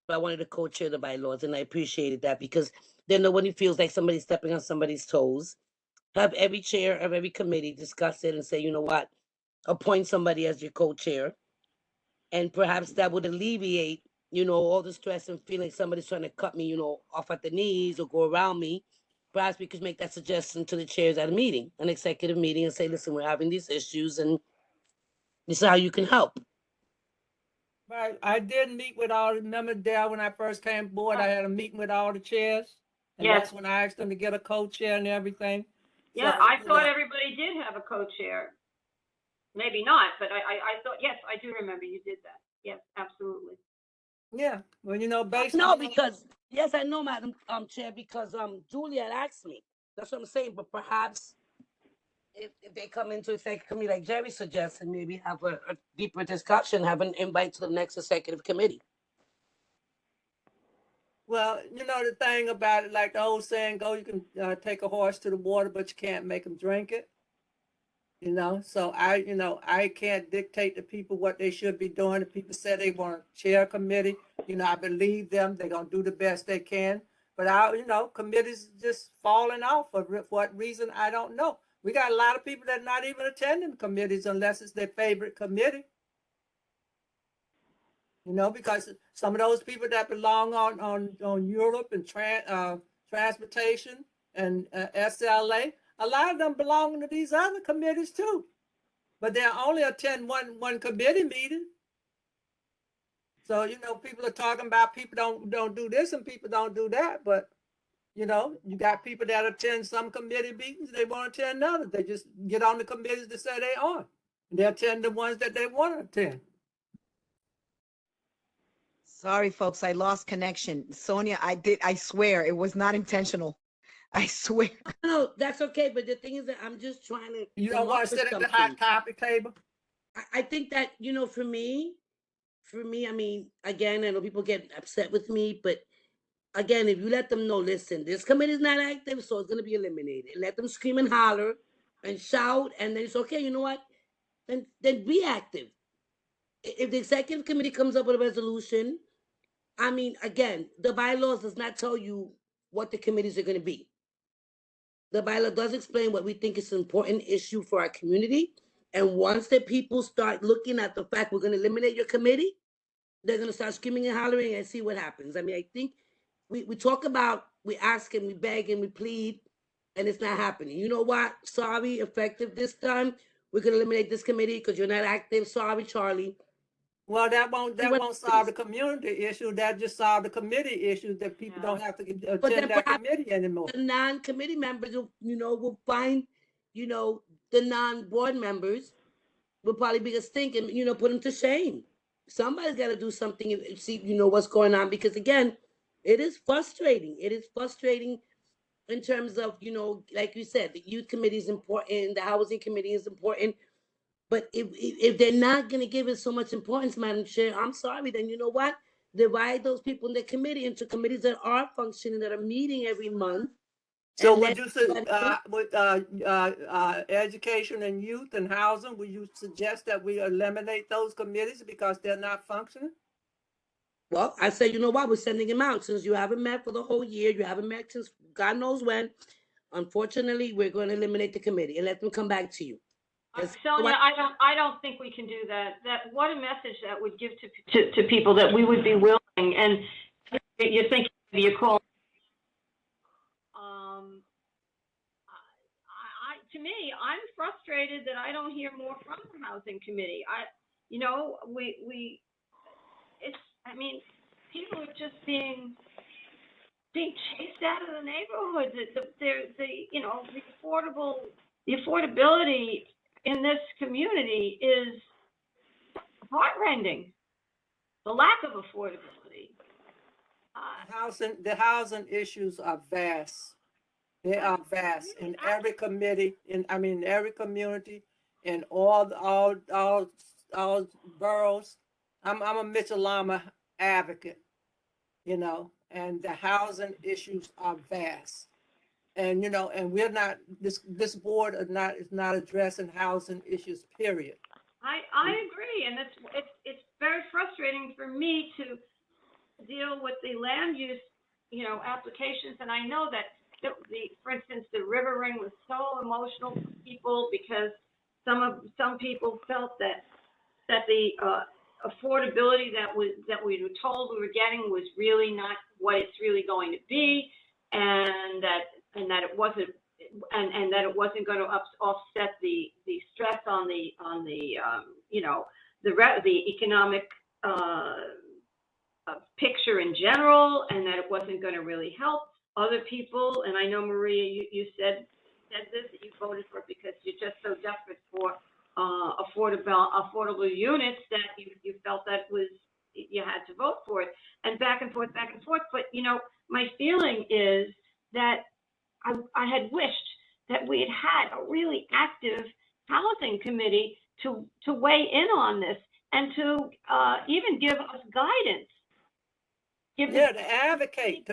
but I wanted to co-chair the bylaws, and I appreciated that because then nobody feels like somebody's stepping on somebody's toes. Have every chair of every committee discuss it and say, you know what, appoint somebody as your co-chair, and perhaps that would alleviate, all the stress and feeling somebody's trying to cut me, off at the knees or go around me. Perhaps we could make that suggestion to the chairs at a meeting, an executive meeting, and say, listen, we're having these issues, and this is how you can help.
Right, I did meet with all, remember Dale, when I first came aboard, I had a meeting with all the chairs. And
Yes.
that's when I asked them to get a co-chair and everything.
Yeah,
So,
I
you
thought
know,
everybody did have a co-chair. Maybe not, but I thought, yes, I do remember you did that. Yes, absolutely.
yeah, well, you know, based
No,
on,
because yes, I know, Madam Chair, because Julia had asked me. That's what I'm saying. But perhaps if they come into executive committee, like Jerry suggested, maybe have a deeper discussion, have an invite to the next executive committee.
well, you know, the thing about it, like the old saying go, you can take a horse to the water, but you can't make them drink it. So I can't dictate to people what they should be doing. If people say they want to chair a committee, I believe them. They're going to do the best they can. But committees just falling off for what reason, I don't know. We got a lot of people that are not even attending committees unless it's their favorite committee. Because some of those people that belong on Europe and transportation and SLA, a lot of them belong to these other committees too, but they only attend one committee meeting. So people are talking about people don't do this and people don't do that, but you got people that attend some committee meetings, they want to attend others. They just get on the committees to say they are. They attend the ones that they want to attend.
Sorry, folks, I lost connection. Sonia, I swear it was not intentional. I swear.
No, that's okay. But the thing is that I'm just trying to.
You don't want to sit at the hot topic table?
I think that, for me, I mean, again, I know people get upset with me, but again, if you let them know, listen, this committee is not active, so it's going to be eliminated. Let them scream and holler and shout, and then it's okay. You know what? Then be active. If the executive committee comes up with a resolution, I mean, again, the bylaws does not tell you what the committees are going to be. The bylaw does explain what we think is an important issue for our community. And once the people start looking at the fact we're going to eliminate your committee, they're going to start screaming and hollering and see what happens. I mean, I think we talk about, we ask and we beg and we plead, and it's not happening. You know what? Sorry, effective this time. We're going to eliminate this committee because you're not active. Sorry, Charlie.
Well, that won't solve the community issue. That just solve the committee issue that people don't have to attend that committee anymore.
The non-committee members, will find, the non-board members will probably be a stink and, put them to shame. Somebody's got to do something and see, what's going on. Because again, it is frustrating. It is frustrating in terms of, like you said, the youth committee is important. The housing committee is important. But if they're not going to give it so much importance, Madam Chair, I'm sorry, then you know what? Divide those people in the committee into committees that are functioning, that are meeting every month.
So would you say, with education and youth and housing, would you suggest that we eliminate those committees because they're not functioning?
Well, I say, you know what? We're sending them out since you haven't met for the whole year. You haven't met since God knows when. Unfortunately, we're going to eliminate the committee and let them come back to you.
Sonia, I don't think we can do that. What a message that would give to people that we would be willing. And you're thinking you're calling. To me, I'm frustrated that I don't hear more from the housing committee. People are just being chased out of the neighborhoods. The affordability in this community is heartrending. The lack of affordability.
The housing issues are vast. They are vast in every committee, every community, in all boroughs. I'm a Mitchell-Lama advocate, and the housing issues are vast. And and we're not, this board is not addressing housing issues, period.
I agree, and it's very frustrating for me deal with the land use, you know, applications, and I know that for instance, the river ring was so emotional for people because some people felt that the affordability that we were told we were getting was really not what it's really going to be, and that it wasn't going to offset the stress on the you know, the economic picture in general, and that it wasn't going to really help other people. And I know, Maria, you said this, that you voted for it because you're just so desperate for affordable units that you felt that was, you had to vote for it, and back and forth. But you know, my feeling is that I had wished that we had a really active housing committee to weigh in on this and to even give us guidance.
To advocate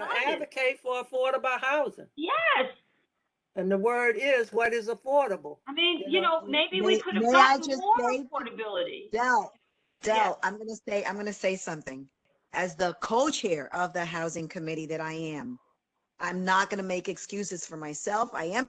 for affordable housing.
Yes.
And the word is, what is affordable?
I mean, you know, maybe we could have
May I
gotten
just
more
say,
affordability.
Del,
Yes.
I'm gonna say something. As the co-chair of the housing committee that I am, I'm not gonna make excuses for myself. I'm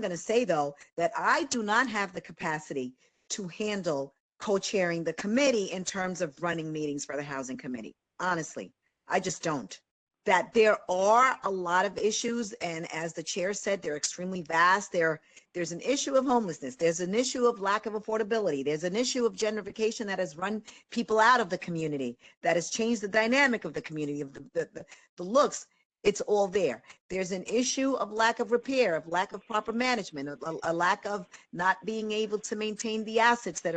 gonna say though that I do not have the capacity to handle co-chairing the committee in terms of running meetings for the housing committee. Honestly, I just don't. That there are a lot of issues, and as the chair said, they're extremely vast. There's an issue of homelessness. There's an issue of lack of affordability. There's an issue of gentrification that has run people out of the community, that has changed the dynamic of the community, of the looks. It's all there. There's an issue of lack of repair, of lack of proper management, a lack of not being able to maintain the assets that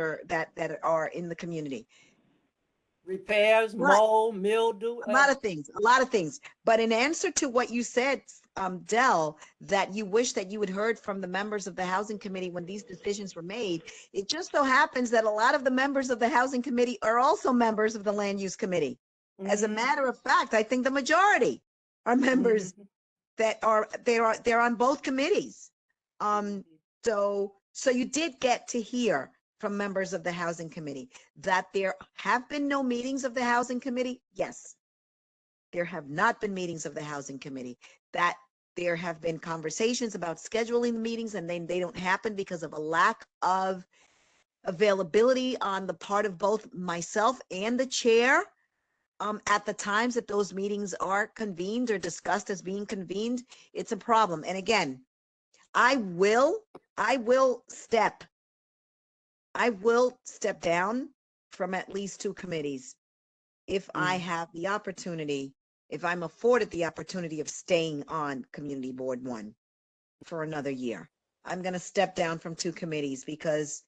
are in the community.
Repairs, mold, mildew.
A lot of things. But in answer to what you said, Del, that you wish that you had heard from the members of the housing committee when these decisions were made, it just so happens that a lot of the members of the housing committee are also members of the land use committee. As a matter of fact, I think the majority are members that they're on both committees. So you did get to hear from members of the housing committee that there have been no meetings of the housing committee. Yes, there have not been meetings of the housing committee. That there have been conversations about scheduling the meetings, and then they don't happen because of a lack of availability on the part of both myself and the chair at the times that those meetings are convened or discussed as being convened. It's a problem. And again, I will step down from at least 2 committees if I have the opportunity, if I'm afforded the opportunity of staying on Community Board 1 for another year. I'm going to step down from 2 committees because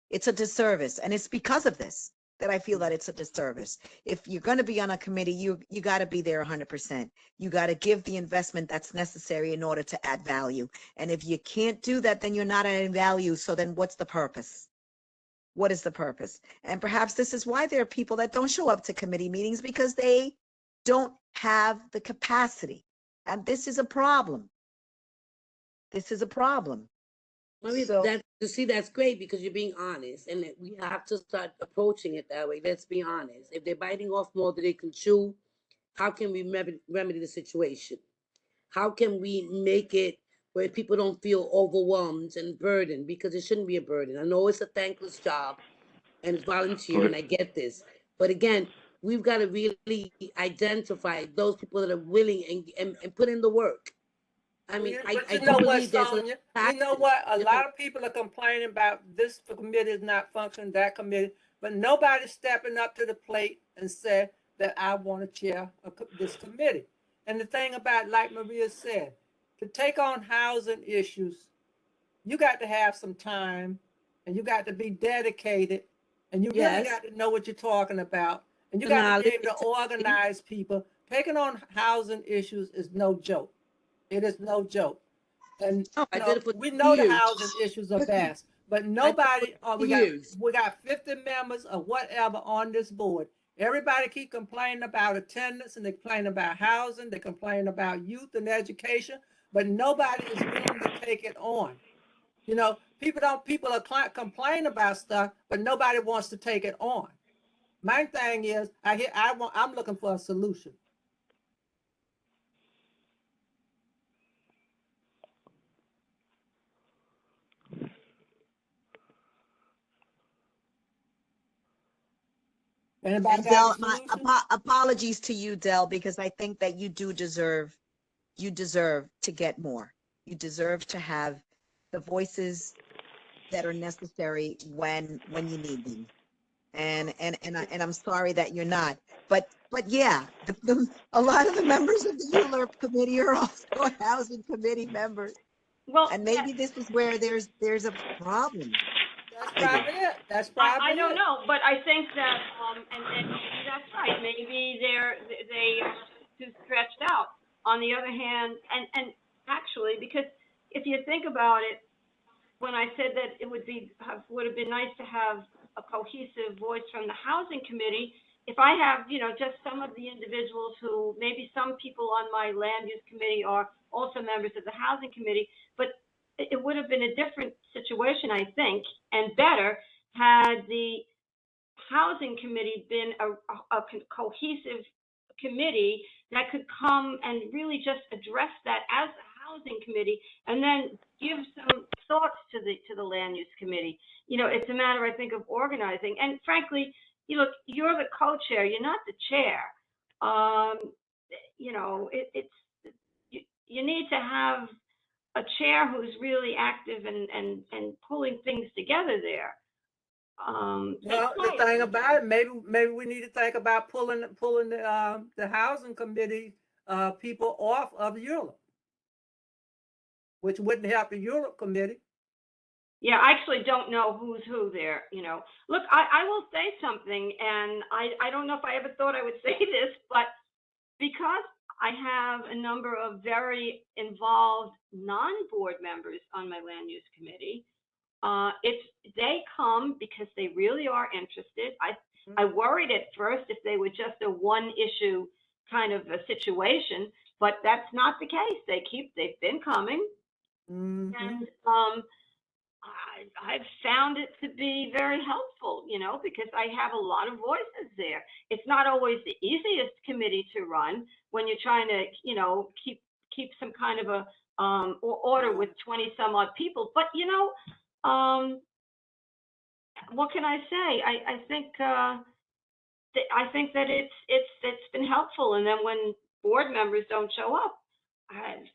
it's a disservice. And it's because of this that I feel that it's a disservice. If you're going to be on a committee, you got to be there 100%. You got to give the investment that's necessary in order to add value. And if you can't do that, then you're not adding value. So then what's the purpose? What is the purpose? And perhaps this is why there are people that don't show up to committee meetings, because they don't have the capacity. And this is a problem. This is a problem.
I mean, that's great because you're being honest, and that we have to start approaching it that way. Let's be honest. If they're biting off more than they can chew, how can we remedy the situation? How can we make it where people don't feel overwhelmed and burdened? Because it shouldn't be a burden. I know it's a thankless job and it's volunteer, and I get this. But again, we've got to really identify those people that are willing and put in the work. I mean, I do believe there's
Sonia, you know what? A lot of people are complaining about this committee is not functioning, that committee, but nobody's stepping up to the plate and said that I want to chair this committee. And the thing about, like Maria said, to take on housing issues, you got to have some time, and you got to be dedicated, and you really got to know what you're talking about, and you got to be able to organize people. Taking on housing issues is no joke. It is no joke. And we know the housing issues are vast, but nobody, we got 50 members or whatever on this board. Everybody keep complaining about attendance, and they complain about housing, they complain about youth and education, but nobody is willing to take it on. You know, people are complain about stuff, but nobody wants to take it on. My thing is, I'm looking for a solution. Anybody
And
got
Dell,
a
my
solution?
apologies to you, Dell, because I think that you deserve to get more. You deserve to have the voices that are necessary when you need them. And I'm sorry that you're not. But yeah, a lot of the members of the ULURP committee are also housing committee members.
Well,
And maybe this is where there's a problem.
That's
Maybe.
probably it. That's
I
probably
don't
it.
know, but I think that, and maybe that's right. Maybe they are too stretched out. On the other hand, and actually, because if you think about it, when I said that it would have been nice to have a cohesive voice from the housing committee, if I have, just some of the individuals who, maybe some people on my land use committee are also members of the housing committee, but it would have been a different situation, I think, and better had the housing committee been a cohesive committee that could come and really just address that as a housing committee, and then give some thoughts to the land use committee. It's a matter, I think, of organizing. And frankly, look, you're the co-chair, you're not the chair. You need to have a chair who's really active and pulling things together there.
Well, the thing about it, maybe we need to think about pulling the housing committee people off of ULURP, which wouldn't help the ULURP committee.
Yeah, I actually don't know who's who there, Look, I will say something, and I don't know if I ever thought I would say this, but because I have a number of very involved non-board members on my land use committee, they come because they really are interested. I worried at first if they were just a one issue kind of a situation, but that's not the case. They've been coming.
Mm-hmm.
And I've found it to be very helpful, because I have a lot of voices there. It's not always the easiest committee to run when you're trying to, keep some kind of a order with 20 some odd people. But what can I say? I think that it's been helpful. And then when board members don't show up,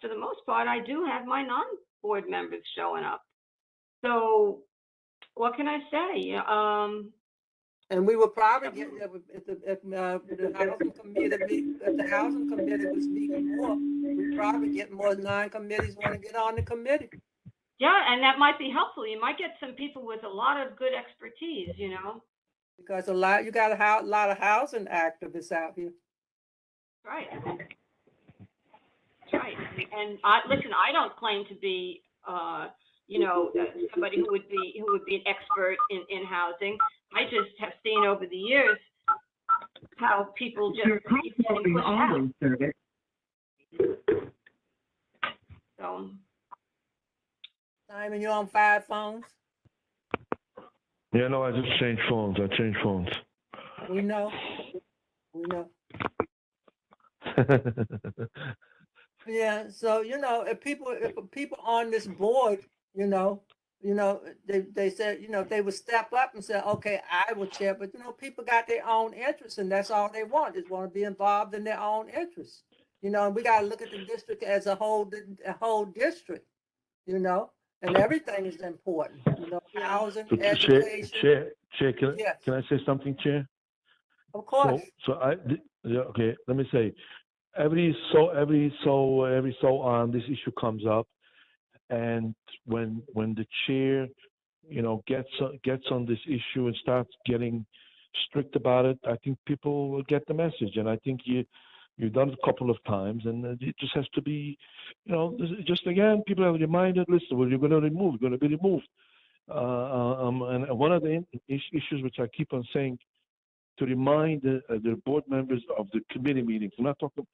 for the most part, I do have my non-board members showing up. So what can I say?
And we would probably get if the housing committee was meeting more, we'd probably get more non-committees want to get on the committee.
Yeah, and that might be helpful. You might get some people with a lot of good expertise,
Because you got a lot of housing activists out here.
Right. That's right. And listen, I don't claim to be, somebody who would be an expert in housing. I just have seen over the years how people just keep getting pushed out. So.
Simon, you on 5 phones?
Yeah, no, I just changed phones.
We know. Yeah, so if people on this board, they said, they would step up and say, okay, I will chair, but people got their own interests, and that's all they want, is want to be involved in their own interests. And we got to look at the district as a whole district, and everything is important, housing,
So,
education.
Chair,
Yes.
can I say something, Chair?
Of course.
Okay, let me say, every so on this issue comes up, and when the chair, gets on this issue and starts getting strict about it, I think people will get the message, and I think you've done it a couple of times, and it just has to be, just again, people are reminded, listen, well, you're going to be removed. And one of the issues which I keep on saying, to remind the board members of the committee meetings. I'm not talking,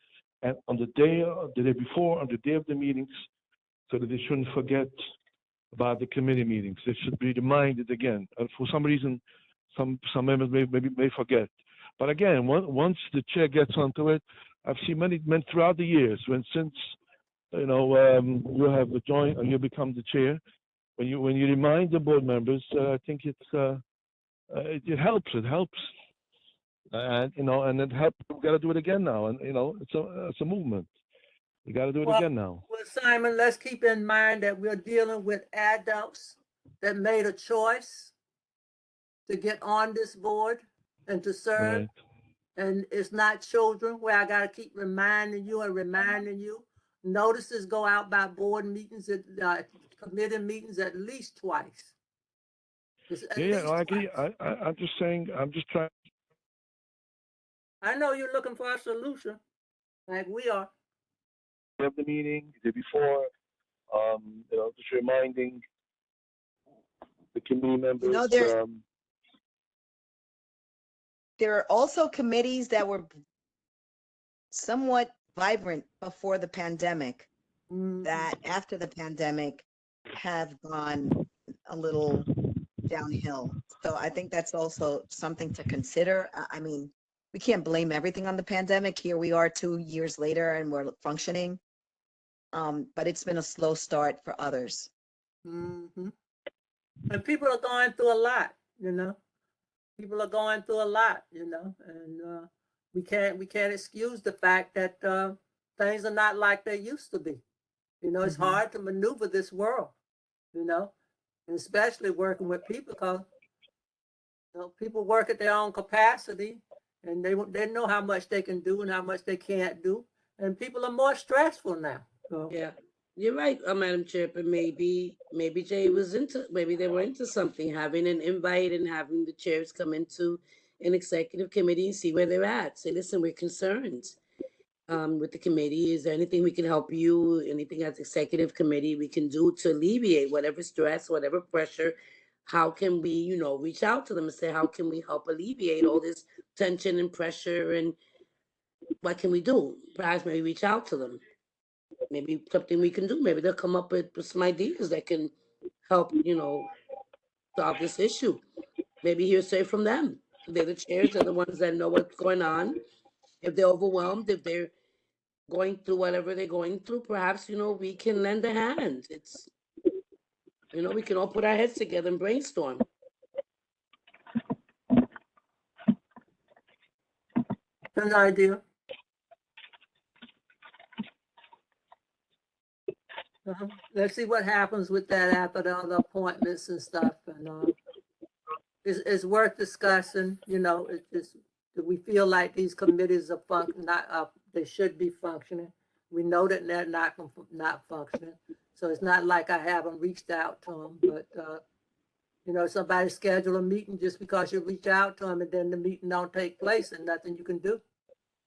and on the day before, on the day of the meetings, so that they shouldn't forget about the committee meetings. They should be reminded again. And for some reason, some members may forget. But again, once the chair gets onto it, I've seen many men throughout the years since you have joined and you become the chair. When you remind the board members, I think it helps. It helps. and and it helped. We got to do it again now, and it's a movement. We got to do it
Well,
again now.
well, Simon, let's keep in mind that we're dealing with adults that made a choice to get on this board and to serve.
Right.
And it's not children where I got to keep reminding you and reminding you. Notices go out by board meetings, committee meetings at least twice. At
Yeah,
least
no, I agree.
twice.
I'm just saying. I'm just trying.
I know you're looking for a solution, like we are.
Have the meeting the day before. Just reminding the committee members.
There are also committees that were somewhat vibrant before the pandemic that after the pandemic have gone a little downhill. So I think that's also something to consider. I mean, we can't blame everything on the pandemic. Here we are 2 years later and we're functioning. But it's been a slow start for others.
Mm-hmm. And people are going through a lot, People are going through a lot, and we can't excuse the fact that things are not like they used to be. It's hard to maneuver this world, and especially working with people because people work at their own capacity and they know how much they can do and how much they can't do. And people are more stressful now. So.
Yeah, you're right, Madam Chair. But maybe Jay was maybe they were into something, having an invite and having the chairs come into an executive committee and see where they're at. Say, listen, we're concerned with the committee. Is there anything we can help you? Anything as executive committee we can do to alleviate whatever stress, whatever pressure? How can we, reach out to them and say, how can we help alleviate all this tension and pressure, and what can we do? Perhaps maybe reach out to them. Maybe something we can do. Maybe they'll come up with some ideas that can help, solve this issue. Maybe hear say from them. They're the chairs, they're the ones that know what's going on. If they're overwhelmed, if they're going through whatever they're going through, perhaps, we can lend a hand. It's, we can all put our heads together and brainstorm.
An idea. Let's see what happens with that after the other appointments and stuff. And it's worth discussing. It's just we feel like these committees are they should be functioning. We know that they're not functioning. So it's not like I haven't reached out to them, but somebody schedule a meeting just because you reach out to them and then the meeting don't take place and nothing you can do.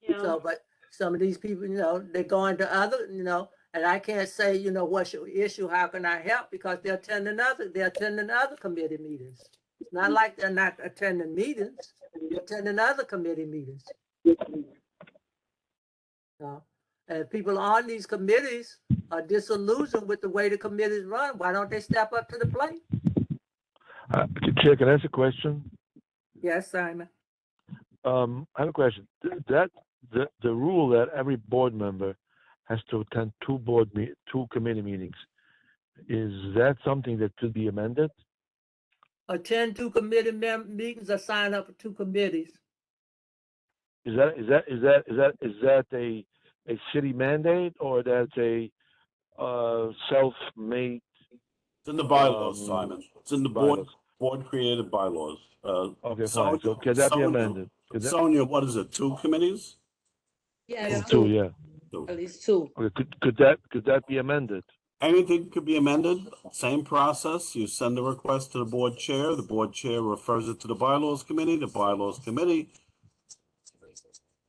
Yeah.
So, but some of these people, they're going to other, and I can't say, what's your issue? How can I help? Because they're attending other committee meetings. It's not like they're not attending meetings. They're attending other committee meetings. And people on these committees are disillusioned with the way the committees run. Why don't they step up to the plate?
Chair, can I ask a question?
Yes, Simon.
I have a question. The rule that every board member has to attend two committee meetings, is that something that could be amended?
Attend two committee meetings or sign up for two committees.
Is that a city mandate, or that's a self-made?
It's in the bylaws, Simon. It's in the
bylaws.
board created bylaws.
Okay, fine. So can that be amended?
Sonia, what is it? 2 committees?
Yeah,
two, yeah.
2.
At least 2.
Okay, could that be amended?
Anything could be amended. Same process. You send a request to the board chair. The board chair refers it to the bylaws committee. The bylaws committee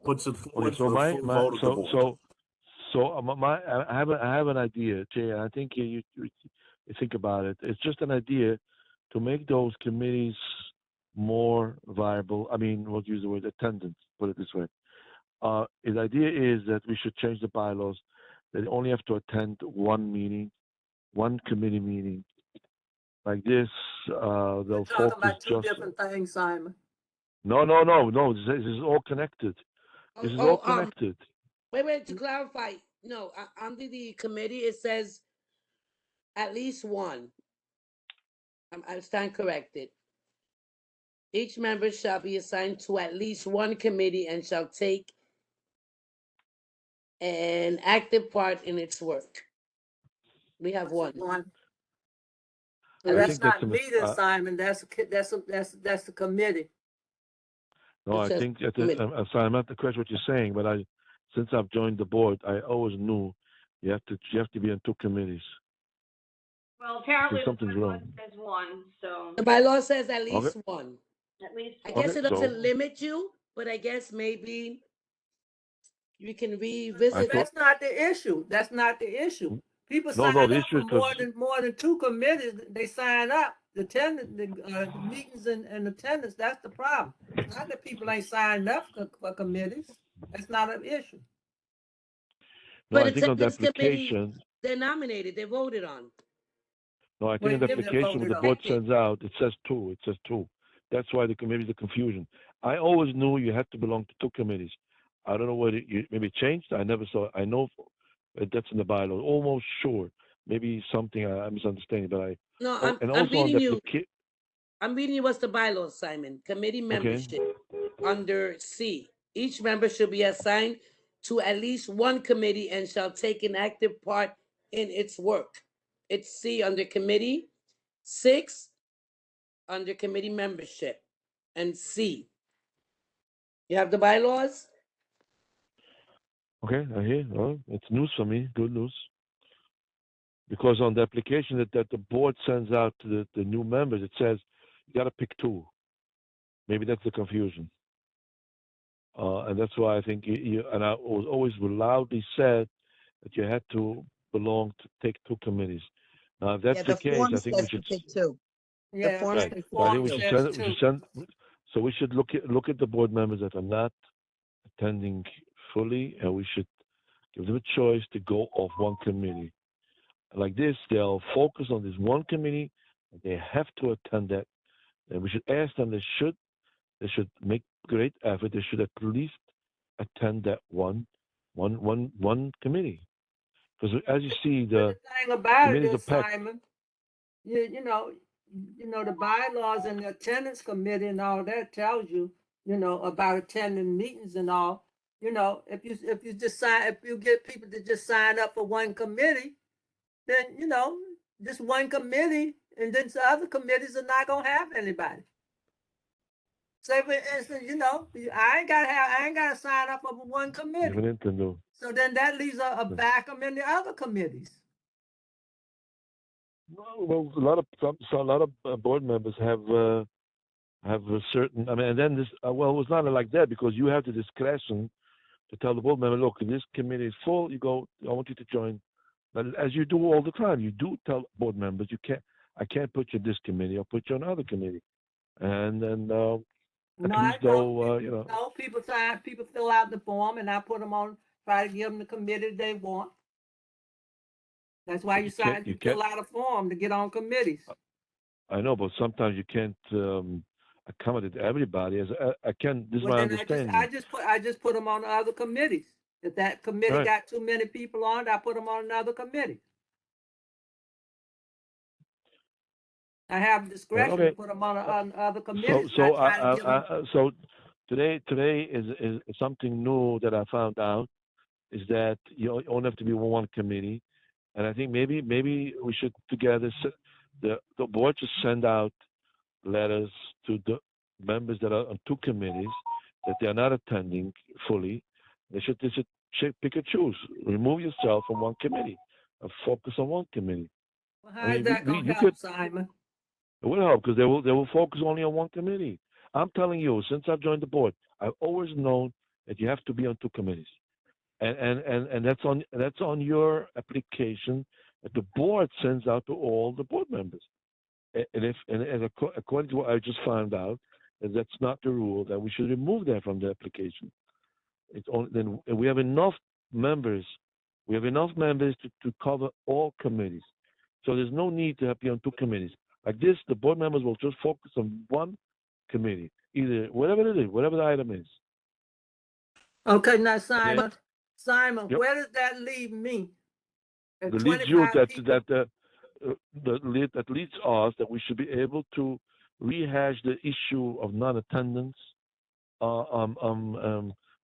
puts it forward for the full vote of the board.
I have an idea, Jay. And I think you think about it. It's just an idea to make those committees more viable. I mean, we'll use the word attendance. Put it this way. The idea is that we should change the bylaws. They only have to attend one meeting, one committee meeting. Like this, they'll focus
talking about two
just.
different things, Simon.
No. This is all connected. This is all connected.
Wait. To clarify, no. Under the committee, it says at least one. I stand corrected. Each member shall be assigned to at least one committee and shall take an active part in its work. We have one.
So
At
I
that's
think that's
not
a
meeting, Simon, that's the committee.
no,
It's
I
just
think that
committee.
I'm sorry, I'm not the question what you're saying, but since I've joined the board, I always knew you have to be on two committees.
Well, apparently the
something's
bylaw
wrong.
says one, so
The bylaw says at
Okay.
least one.
at least
I
one.
guess
Okay,
it doesn't
so
limit you, but I guess maybe you can
I
revisit
thought
it.
That's not the issue. That's not the issue. People
no,
sign
no. The
up
issue
for
is because
more than two committees. They sign up. The meetings and attendance. That's the problem. It's not that people ain't signed up for committees. That's not an issue.
no,
But
I think on the
attendance committee,
application.
they're nominated, they're voted on.
No, I
What
think in
do
the
you mean they're
application what
voted
the
on?
board
Elected.
sends out, it says two. It says two. That's why maybe the confusion. I always knew you had to belong to two committees. I don't know whether you maybe it changed. I never saw. I know that's in the bylaws. Almost sure. Maybe something I'm misunderstanding, but
No,
and
I'm
also on
reading
the
you.
application.
I'm reading you what's the bylaws, Simon. Committee
Okay.
membership under C. Each member should be assigned to at least one committee and shall take an active part in its work. It's C under committee, 6 under committee membership, and C. You have the bylaws?
Okay, I hear. Well, it's news for me. Good news. Because on the application that the board sends out to the new members, it says you got to pick two. Maybe that's the confusion. And that's why I think and I was always loudly said that you had to belong to take two committees. Now, if that's
Yeah,
the
the
case,
form
I think we
says to
should.
pick two. The
Yeah,
form
Right.
says
So I think
form
we should
says
send. We
two.
should send. So we should look at the board members that are not attending fully, and we should give them a choice to go off one committee. Like this, they'll focus on this one committee. And they have to attend that, and we should ask them. They should make great effort. They should at least attend that one committee. Because as you see,
But
the
the thing about it
committees are
is,
packed.
Simon, you know, the bylaws and the attendance committee and all that tells you, about attending meetings and all. If you get people to just sign up for one committee, then just one committee, and then the other committees are not gonna have anybody. Say for instance, I ain't gotta sign up for one committee.
Even Nintendo.
So then that leaves a vacuum in the other committees.
Well, a lot of board members have a certain. I mean, and then this. Well, it was not like that because you have the discretion to tell the board member, look, this committee is full. You go. I want you to join. But as you do all the time, you do tell board members, I can't put you in this committee. I'll put you on another committee. And then
No,
at least
I don't.
though,
No, people fill out the form, and I put them on. Try to give them the committee they want. That's why
but you
you
can't.
fill out a form to get on committees.
I know, but sometimes you can't accommodate everybody. As I can, this is
Well,
my
then
understanding.
I just put them on the other committees. If that committee
Right.
got too many people on it, I put them on another committee. I have discretion to
Okay.
put them on other
So
committees.
so
Not try to give them.
so today is something new that I found out is that you only have to be on one committee, and I think maybe we should together the board should send out letters to the members that are on two committees that they are not attending fully. They should pick and choose. Remove yourself from one committee and focus on one committee.
Well,
I
how is
mean,
that gonna
you
help,
could.
Simon?
It will help because they will focus only on one committee. I'm telling you, since I've joined the board, I've always known that you have to be on two committees, and that's on your application that the board sends out to all the board members. According to what I just found out, that's not the rule. That we should remove that from the application. It's only then we have enough members. We have enough members to cover all committees. So there's no need to be on two committees. Like this, the board members will just focus on one committee, either whatever it is, whatever the item is.
Okay, now
And
Simon,
yep,
where does that leave me? If
the leads you
25 people,
that leads us that we should be able to rehash the issue of non-attendance,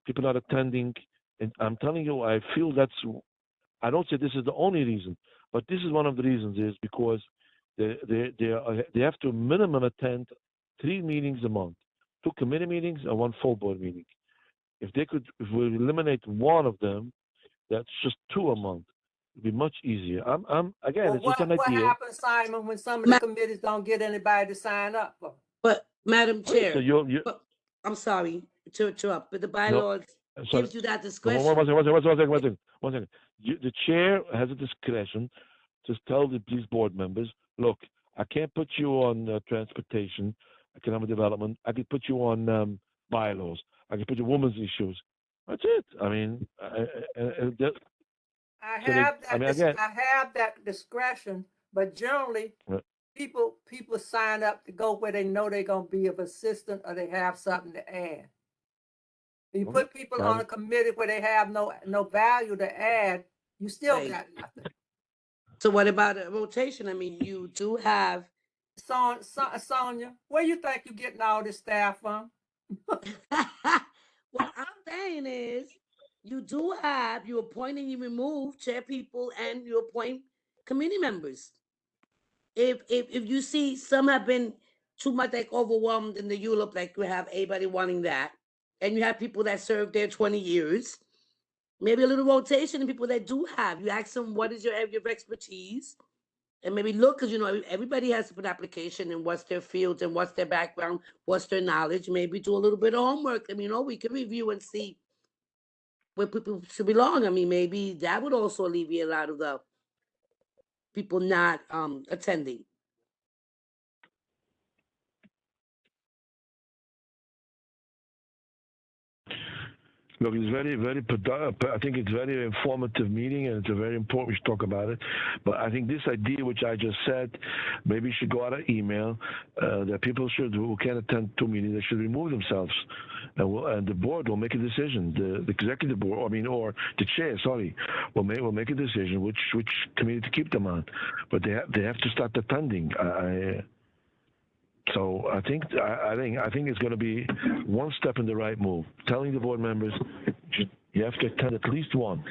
people not attending. And I'm telling you, I feel I don't say this is the only reason, but this is one of the reasons is because they have to minimum attend 3 meetings a month, 2 committee meetings and 1 full board meeting. If we eliminate one of them, that's just 2 a month. It'd be much easier. Again,
Well,
it's just an
what
idea.
happens, Simon, when some of the committees don't get anybody to sign up for?
But Madam
So
Chair,
you
but, I'm sorry to interrupt, but the
no.
bylaws
Sorry.
gives you that
No,
discretion.
one second. The chair has a discretion to tell these board members, look, I can't put you on transportation, economic development. I can put you on bylaws. I can put you women's issues. That's it. I mean,
I
so
have
again,
I have that discretion, but generally
uh,
people sign up to go where they know they're gonna be of assistance or they have something to add. You
okay,
put people on a committee where they have no value to add, you still
Right.
got nothing.
So what about a rotation? I mean, you do have
Sonia, where you think you're getting all this staff from?
what I'm saying is you appoint and you remove chair people and you appoint committee members. If you see some have been too much like overwhelmed in the ULIP, like you have everybody wanting that, and you have people that served there 20 years, maybe a little rotation in people that do have. You ask them what is your area of expertise, and maybe look, because everybody has to put an application and what's their fields and what's their background, what's their knowledge. Maybe do a little bit of homework. I mean, we can review and see where people should belong. I mean, maybe that would also alleviate a lot of the people not attending.
look, it's very, very productive. I think it's very informative meeting, and it's a very important. We should talk about it. But I think this idea, which I just said, maybe should go out an email that people who can't attend 2 meetings, they should remove themselves, and the board will make a decision. The executive board, or the chair, will make a decision which committee to keep them on. But they have to start attending. So I think it's going to be one step in the right move. Telling the board members you have to attend at least one.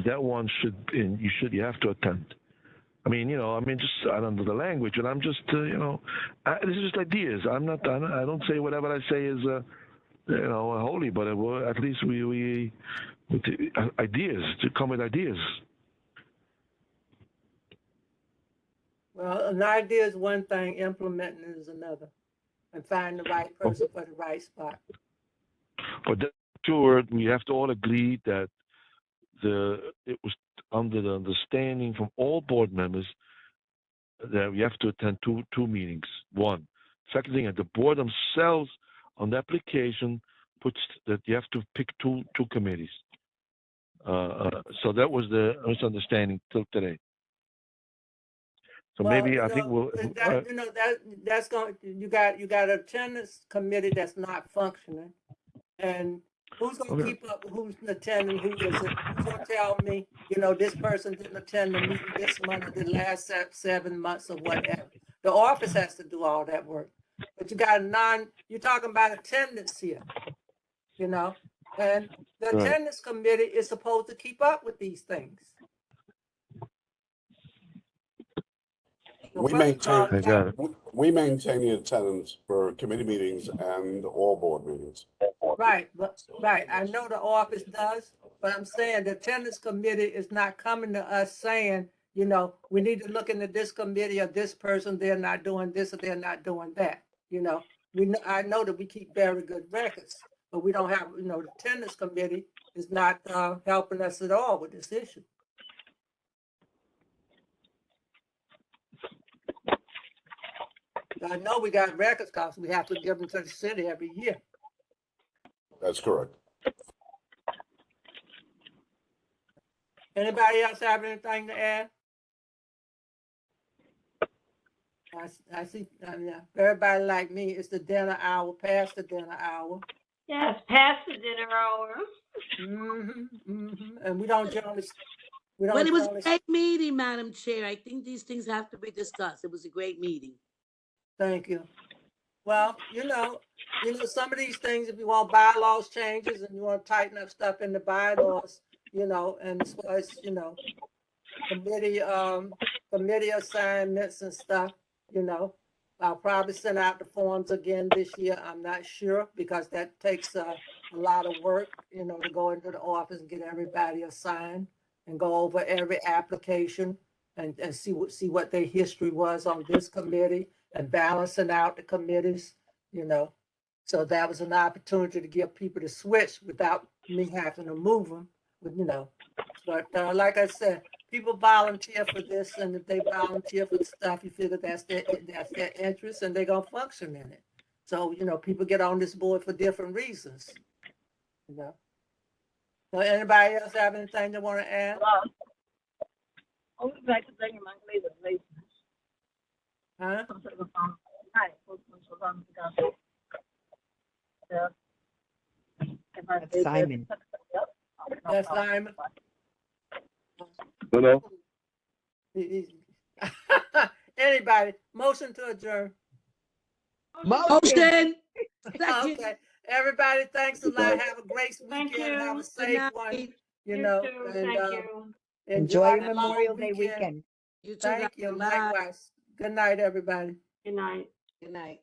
That one you have to attend. I mean, just I don't know the language, and I'm just this is just ideas. I don't say whatever I say is holy, but at least we with ideas to come with ideas.
Well, an idea is one thing, implementing is another, and find the right person for the right spot.
But that's sure, we have to all agree that it was under the understanding from all board members that we have to attend two meetings. One. Second thing, and the board themselves on the application puts that you have to pick two committees. So that was the misunderstanding till today. So maybe I think we'll.
That's going. You got an attendance committee that's not functioning, and who's going to keep up? Who's attending? Who isn't? Who's going to tell me? This person didn't attend the meeting this month or the last 7 months or whatever. The office has to do all that work, but you got You're talking about attendance here, and the attendance committee is supposed to keep up with these things.
We maintain the attendance for committee meetings and all board meetings.
Right. I know the office does, but I'm saying the attendance committee is not coming to us saying, we need to look into this committee or this person, they're not doing this or they're not doing that. I know that we keep very good records, but we don't have, the attendance committee is not helping us at all with this issue. I know we got records because we have to give them to the city every year.
That's correct.
Anybody else have anything to add? I see everybody like me, it's the dinner hour, past the dinner hour.
Yes, past the dinner hour.
And we don't generally.
But it was a great meeting, Madam Chair. I think these things have to be discussed. It was a great meeting.
Thank you. Well, some of these things, if you want bylaws changes and you want to tighten up stuff in the bylaws, and as far as, committee assignments and stuff, I'll probably send out the forms again this year. I'm not sure because that takes a lot of work, to go into the office and get everybody assigned and go over every application and see what their history was on this committee and balancing out the committees, So that was an opportunity to give people to switch without me having to move them, But like I said, people volunteer for this, and if they volunteer for stuff, you figure that's their interest, and they're gonna function in it. So people get on this board for different reasons. So anybody else have anything they want to add? Huh?
That's Simon.
That's Simon.
No.
Anybody? Motion to adjourn.
Motion.
Okay. Everybody, thanks a lot. Have a great
Thank
weekend. Have a
you.
safe
Good
one.
night.
You
And
too, thank you.
Enjoy your
the long
Memorial Day weekend.
You too,
Thank
guys.
you.
Bye.
Likewise. Good night, everybody.
Good night.
Good night.